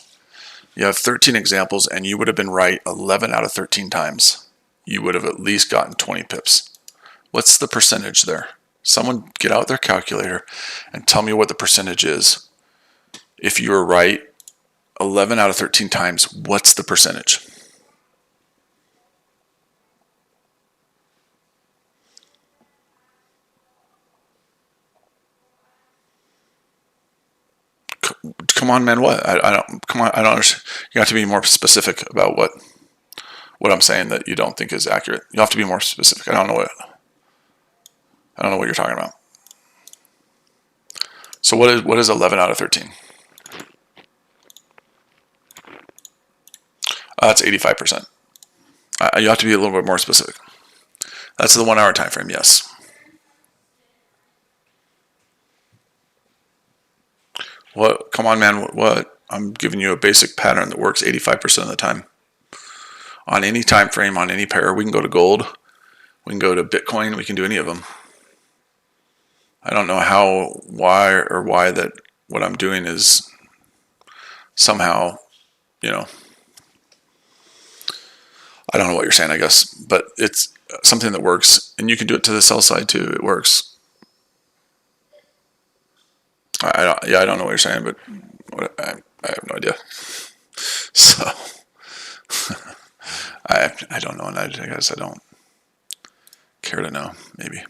You have 13 examples and you would have been right 11 out of 13 times. You would have at least gotten 20 pips. What's the percentage there? Someone get out their calculator and tell me what the percentage is. If you were right 11 out of 13 times, what's the percentage? Come on, man. What? I don't. Come on. I don't understand. You have to be more specific about what I'm saying that you don't think is accurate. You have to be more specific. I don't know what you're talking about. So what is 11 out of 13? That's 85%. You have to be a little bit more specific. That's the 1 hour time frame. Yes. What? Come on, man. What? I'm giving you a basic pattern that works 85% of the time. On any time frame, on any pair, we can go to gold, we can go to Bitcoin, we can do any of them. I don't know why that what I'm doing is somehow, I don't know what you're saying, I guess, but it's something that works, and you can do it to the sell side too. It works. I don't know what you're saying, but I have no idea. So I don't know, and I guess I don't care to know. Maybe.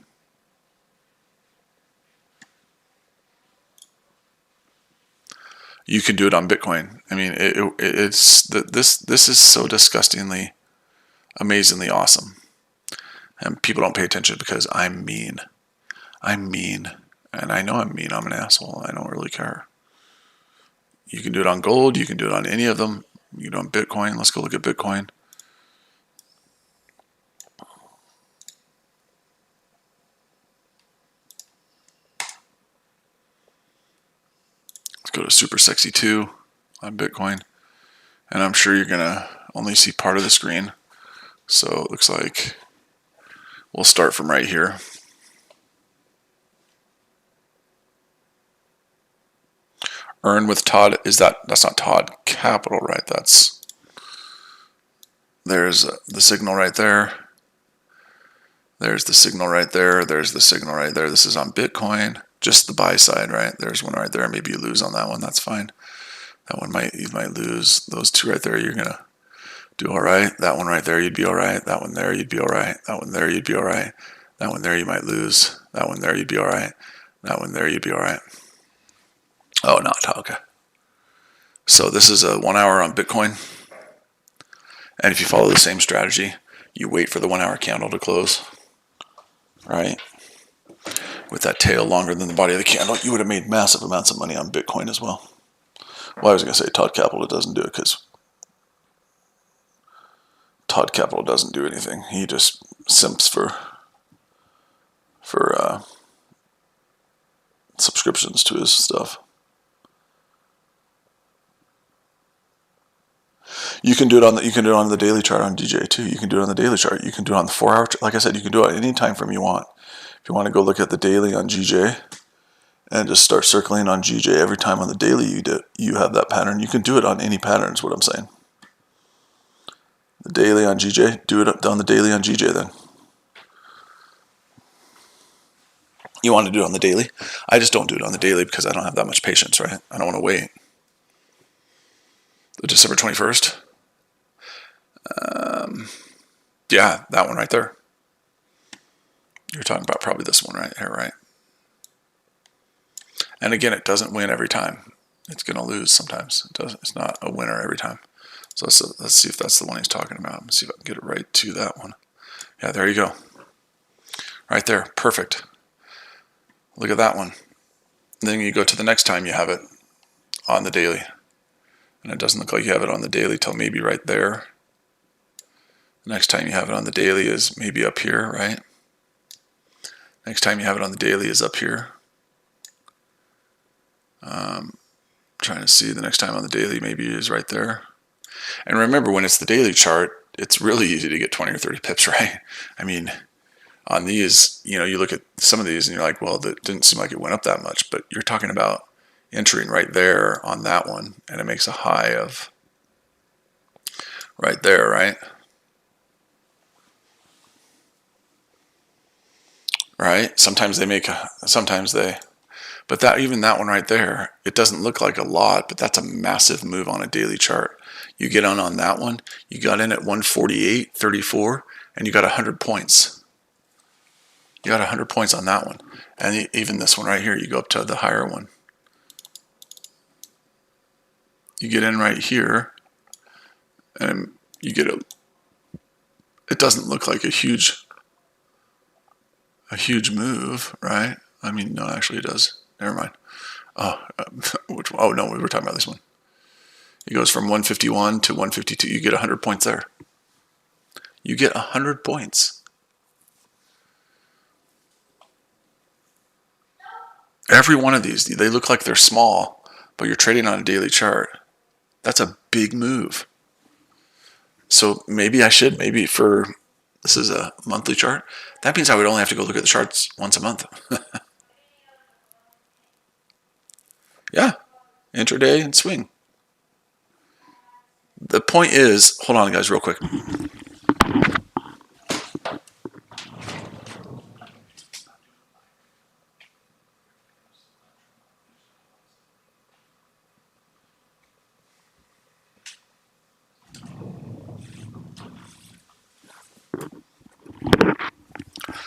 You can do it on Bitcoin. I mean, this is so disgustingly, amazingly awesome, and people don't pay attention because I'm mean. I'm mean. And I know I'm mean. I'm an asshole. I don't really care. You can do it on gold. You can do it on any of them. You can do it on Bitcoin. Let's go look at Bitcoin. Let's go to Super Sexy 2 on Bitcoin. And I'm sure you're going to only see part of the screen. So it looks like we'll start from right here. Earn with Todd, that's not Todd Capital, right? There's the signal right there. There's the signal right there. There's the signal right there. This is on Bitcoin, just the buy side, right? There's one right there. Maybe you lose on that one. That's fine. That one you might lose. Those two right there, you're gonna do all right. That one right there, you'd be all right. That one there, you'd be all right. That one there, you'd be all right. That one there, you might lose. That one there, you'd be all right. That one there, you'd be all right. Oh, no, okay. So this is a 1 hour on Bitcoin. And if you follow the same strategy, you wait for the 1 hour candle to close, right? With that tail longer than the body of the candle, you would have made massive amounts of money on Bitcoin as well. Well, I was going to say Todd Capital doesn't do it because Todd Capital doesn't do anything. He just simps for subscriptions to his stuff. You can do it on the daily chart on DJ too. You can do it on the daily chart. You can do it on the 4 hour. Like I said, you can do it any time frame you want. If you want to go look at the daily on GJ and just start circling on GJ every time on the daily you have that pattern. You can do it on any pattern is what I'm saying. The daily on GJ, do it on the daily on GJ then. You want to do it on the daily? I just don't do it on the daily because I don't have that much patience, right? I don't want to wait. The December 21st. Yeah, that one right there. You're talking about probably this one right here, right? And again, it doesn't win every time. It's going to lose sometimes. It's not a winner every time. So let's see if that's the one he's talking about. Let's see if I can get it right to that one. Yeah, there you go. Right there. Perfect. Look at that one. And then you go to the next time you have it on the daily. And it doesn't look like you have it on the daily till maybe right there. The next time you have it on the daily is maybe up here, right? Next time you have it on the daily is up here. Trying to see the next time on the daily maybe is right there. And remember, when it's the daily chart, it's really easy to get 20 or 30 pips, right? I mean, on these, you look at some of these and you're like, well, that didn't seem like it went up that much. But you're talking about entering right there on that one, and it makes a high of right there, right? Right? Sometimes but even that one right there, it doesn't look like a lot, but that's a massive move on a daily chart. You get on that one, you got in at 148.34, and you got 100 points. You got 100 points on that one. And even this one right here, you go up to the higher one. You get in right here, and you get it doesn't look like a huge move, right? I mean, no, actually it does. Never mind. Oh no, we were talking about this one. It goes from 151 to 152. You get 100 points there. You get 100 points. Every one of these, they look like they're small, but you're trading on a daily chart. That's a big move. So maybe this is a monthly chart. That means I would only have to go look at the charts once a month. Yeah, intraday and swing. The point is, hold on guys real quick.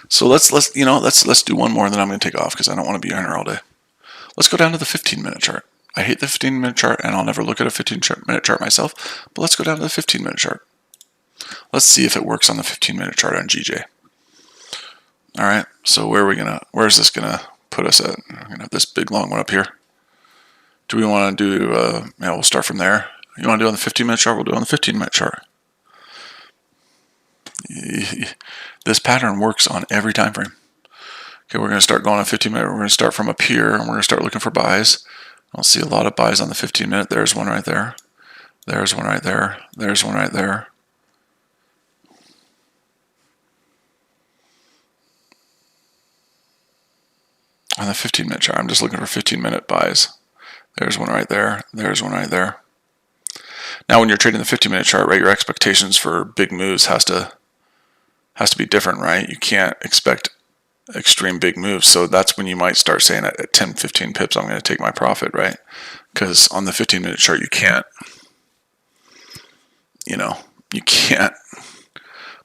So let's do one more, and then I'm going to take off because I don't want to be on here all day. Let's go down to the 15-minute chart. I hate the 15-minute chart, and I'll never look at a 15-minute chart myself, but let's go down to the 15-minute chart. Let's see if it works on the 15-minute chart on GJ. All right, so where's this gonna put us at? We're gonna have this big long one up here. Do we want to do? We'll start from there. You want to do it on the 15-minute chart? We'll do it on the 15-minute chart. This pattern works on every time frame. Okay, we're going to start going on 15-minute. We're going to start from up here, and we're going to start looking for buys. I don't see a lot of buys on the 15-minute. There's one right there. There's one right there. There's one right there. On the 15-minute chart, I'm just looking for 15-minute buys. There's one right there. There's one right there. Now, when you're trading the 15-minute chart, right, your expectations for big moves has to be different, right? You can't expect extreme big moves. So that's when you might start saying at 10, 15 pips, I'm going to take my profit, right? Because on the 15-minute chart, you can't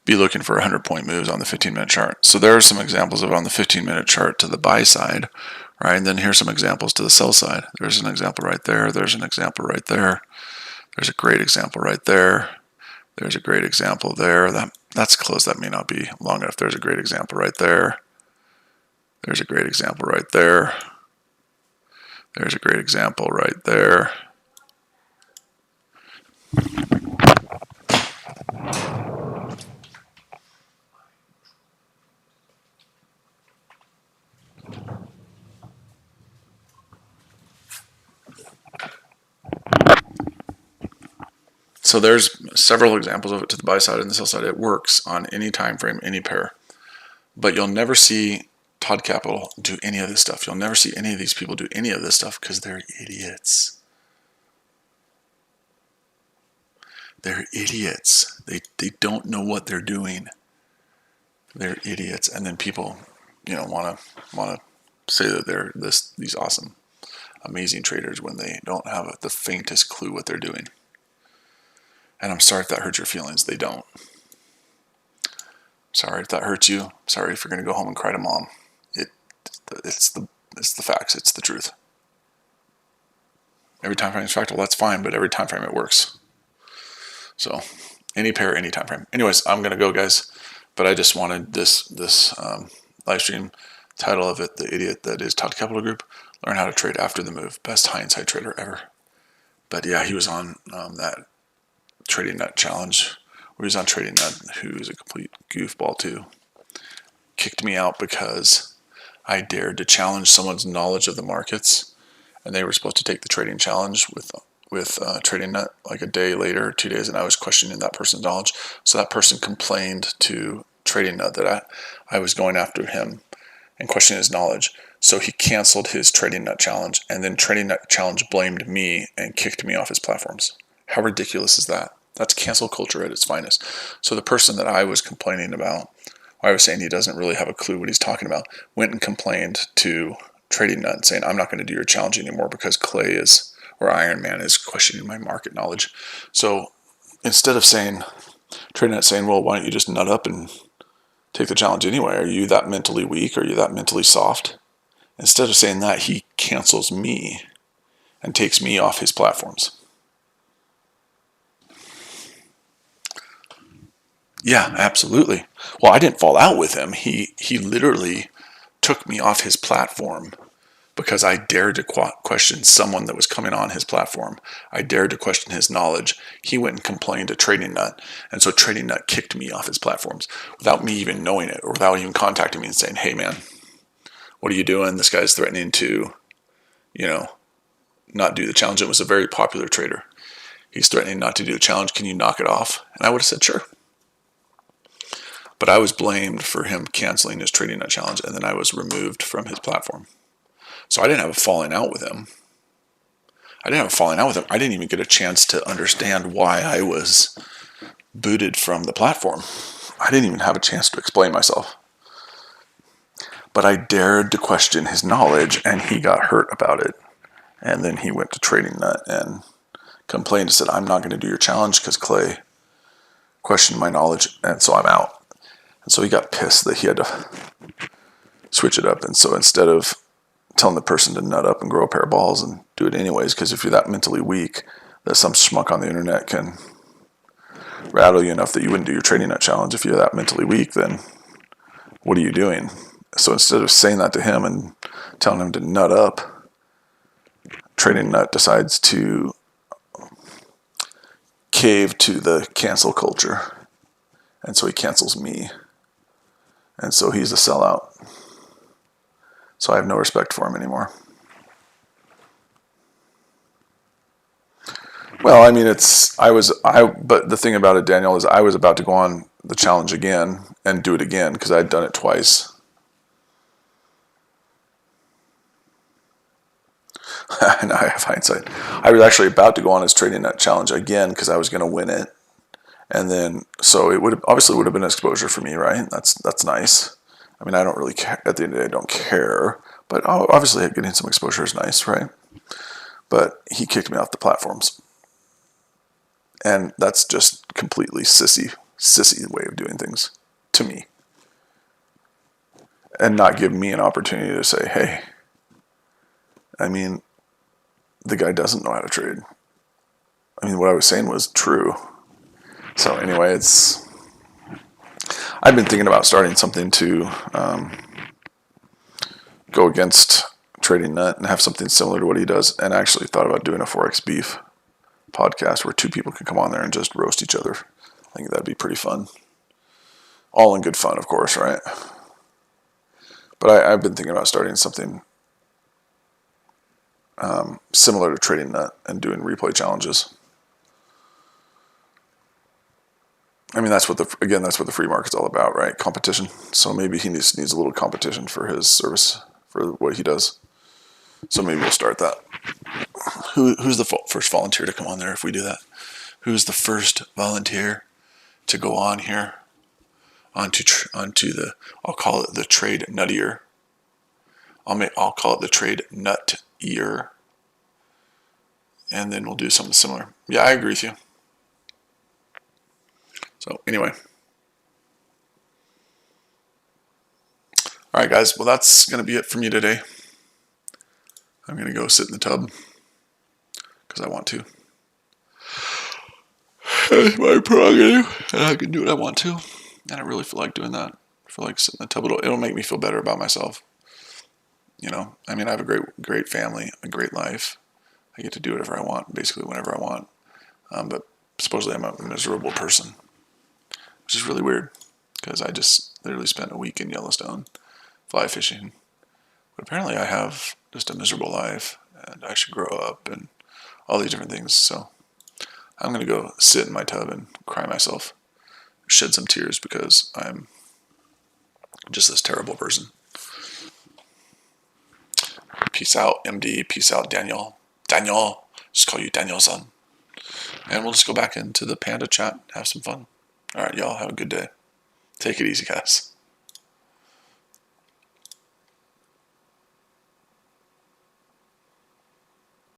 be looking for 100-point moves on the 15-minute chart. So there are some examples of on the 15-minute chart to the buy side, right? And then here's some examples to the sell side. There's an example right there. There's an example right there. There's a great example right there. There's a great example there. That's close. That may not be long enough. There's a great example right there. There's a great example right there. There's a great example right there. So there's several examples of it to the buy side and the sell side. It works on any time frame, any pair. But you'll never see Todd Capital do any of this stuff. You'll never see any of these people do any of this stuff because they're idiots. They're idiots. They don't know what they're doing. They're idiots. And then people, want to say that they're these awesome, amazing traders when they don't have the faintest clue what they're doing. And I'm sorry if that hurts your feelings. They don't. Sorry if that hurts you. Sorry if you're going to go home and cry to mom. It's the facts. It's the truth. Every time frame is fractal. That's fine, but every time frame it works. So any pair, any time frame. Anyways, I'm going to go, guys. But I just wanted this live stream title of it, The Idiot That Is Todd Capital Group, Learn How to Trade After the Move. Best Hindsight Trader ever. But yeah, he was on that Trading Nut challenge. Where he's on Trading Nut, who's a complete goofball too. Kicked me out because I dared to challenge someone's knowledge of the markets, and they were supposed to take the trading challenge with Trading Nut like a day later, 2 days, and I was questioning that person's knowledge. So that person complained to Trading Nut that I was going after him and questioning his knowledge. So he canceled his Trading Nut challenge, and then Trading Nut challenge blamed me and kicked me off his platforms. How ridiculous is that? That's cancel culture at its finest. So the person that I was complaining about, I was saying he doesn't really have a clue what he's talking about, went and complained to Trading Nut saying, I'm not going to do your challenge anymore because Clay or Iron Man is questioning my market knowledge. So instead of Trading Nut saying, well, why don't you just nut up and take the challenge anyway? Are you that mentally weak? Are you that mentally soft? Instead of saying that, he cancels me and takes me off his platforms. Yeah, absolutely. Well, I didn't fall out with him. He literally took me off his platform because I dared to question someone that was coming on his platform. I dared to question his knowledge. He went and complained to Trading Nut, and so Trading Nut kicked me off his platforms without me even knowing it or without even contacting me and saying, hey, man, what are you doing? This guy's threatening to, not do the challenge. It was a very popular trader. He's threatening not to do the challenge. Can you knock it off? And I would have said, sure. But I was blamed for him canceling his Trading Nut challenge, and then I was removed from his platform. So I didn't have a falling out with him. I didn't even get a chance to understand why I was booted from the platform. I didn't even have a chance to explain myself. But I dared to question his knowledge, and he got hurt about it. And then he went to Trading Nut and complained and said, I'm not going to do your challenge because Clay questioned my knowledge, and so I'm out. And so he got pissed that he had to switch it up. And so instead of telling the person to nut up and grow a pair of balls and do it anyways, because if you're that mentally weak that some schmuck on the internet can rattle you enough that you wouldn't do your Trading Nut challenge, if you're that mentally weak, then what are you doing? So instead of saying that to him and telling him to nut up, Trading Nut decides to cave to the cancel culture. And so he cancels me. And so he's a sellout. So I have no respect for him anymore. Well, I mean, but the thing about it, Daniel, is I was about to go on the challenge again and do it again because I'd done it twice. And I have hindsight. I was actually about to go on his Trading Nut challenge again because I was going to win it. And then, so it would have been exposure for me, right? That's nice. I mean, I don't really care. At the end of the day, I don't care. But obviously, getting some exposure is nice, right? But he kicked me off the platforms. And that's just completely sissy sissy way of doing things to me, and not give me an opportunity to say, hey, I mean, the guy doesn't know how to trade. I mean, what I was saying was true. So anyway, I've been thinking about starting something to go against Trading Nut and have something similar to what he does, and actually thought about doing a Forex Beef podcast where two people can come on there and just roast each other. I think that'd be pretty fun. All in good fun, of course, right? But I've been thinking about starting something similar to Trading Nut and doing replay challenges. I mean, that's what the free market's all about, right? Competition. So maybe he needs a little competition for his service, for what he does. So maybe we'll start that. Who's the first volunteer to come on there if we do that? Who's the first volunteer to go on here onto the, I'll call it the Trade Nut Ear. I'll call it the Trade Nut Ear. And then we'll do something similar. Yeah, I agree with you. So anyway. All right, guys. Well, that's going to be it for me today. I'm going to go sit in the tub because I want to. It's my prerogative, and I can do what I want to. And I really feel like doing that. I feel like sitting in the tub. It'll make me feel better about myself. You know, I mean, I have a great family, a great life. I get to do whatever I want, basically whenever I want. But supposedly I'm a miserable person, which is really weird because I just literally spent a week in Yellowstone fly fishing. But apparently I have just a miserable life and I should grow up and all these different things. So I'm going to go sit in my tub and cry myself, shed some tears because I'm just this terrible person. Peace out, MD. Peace out, Daniel. Daniel. Just call you Daniel-san. And we'll just go back into the Panda chat, have some fun. All right, y'all, have a good day. Take it easy, guys.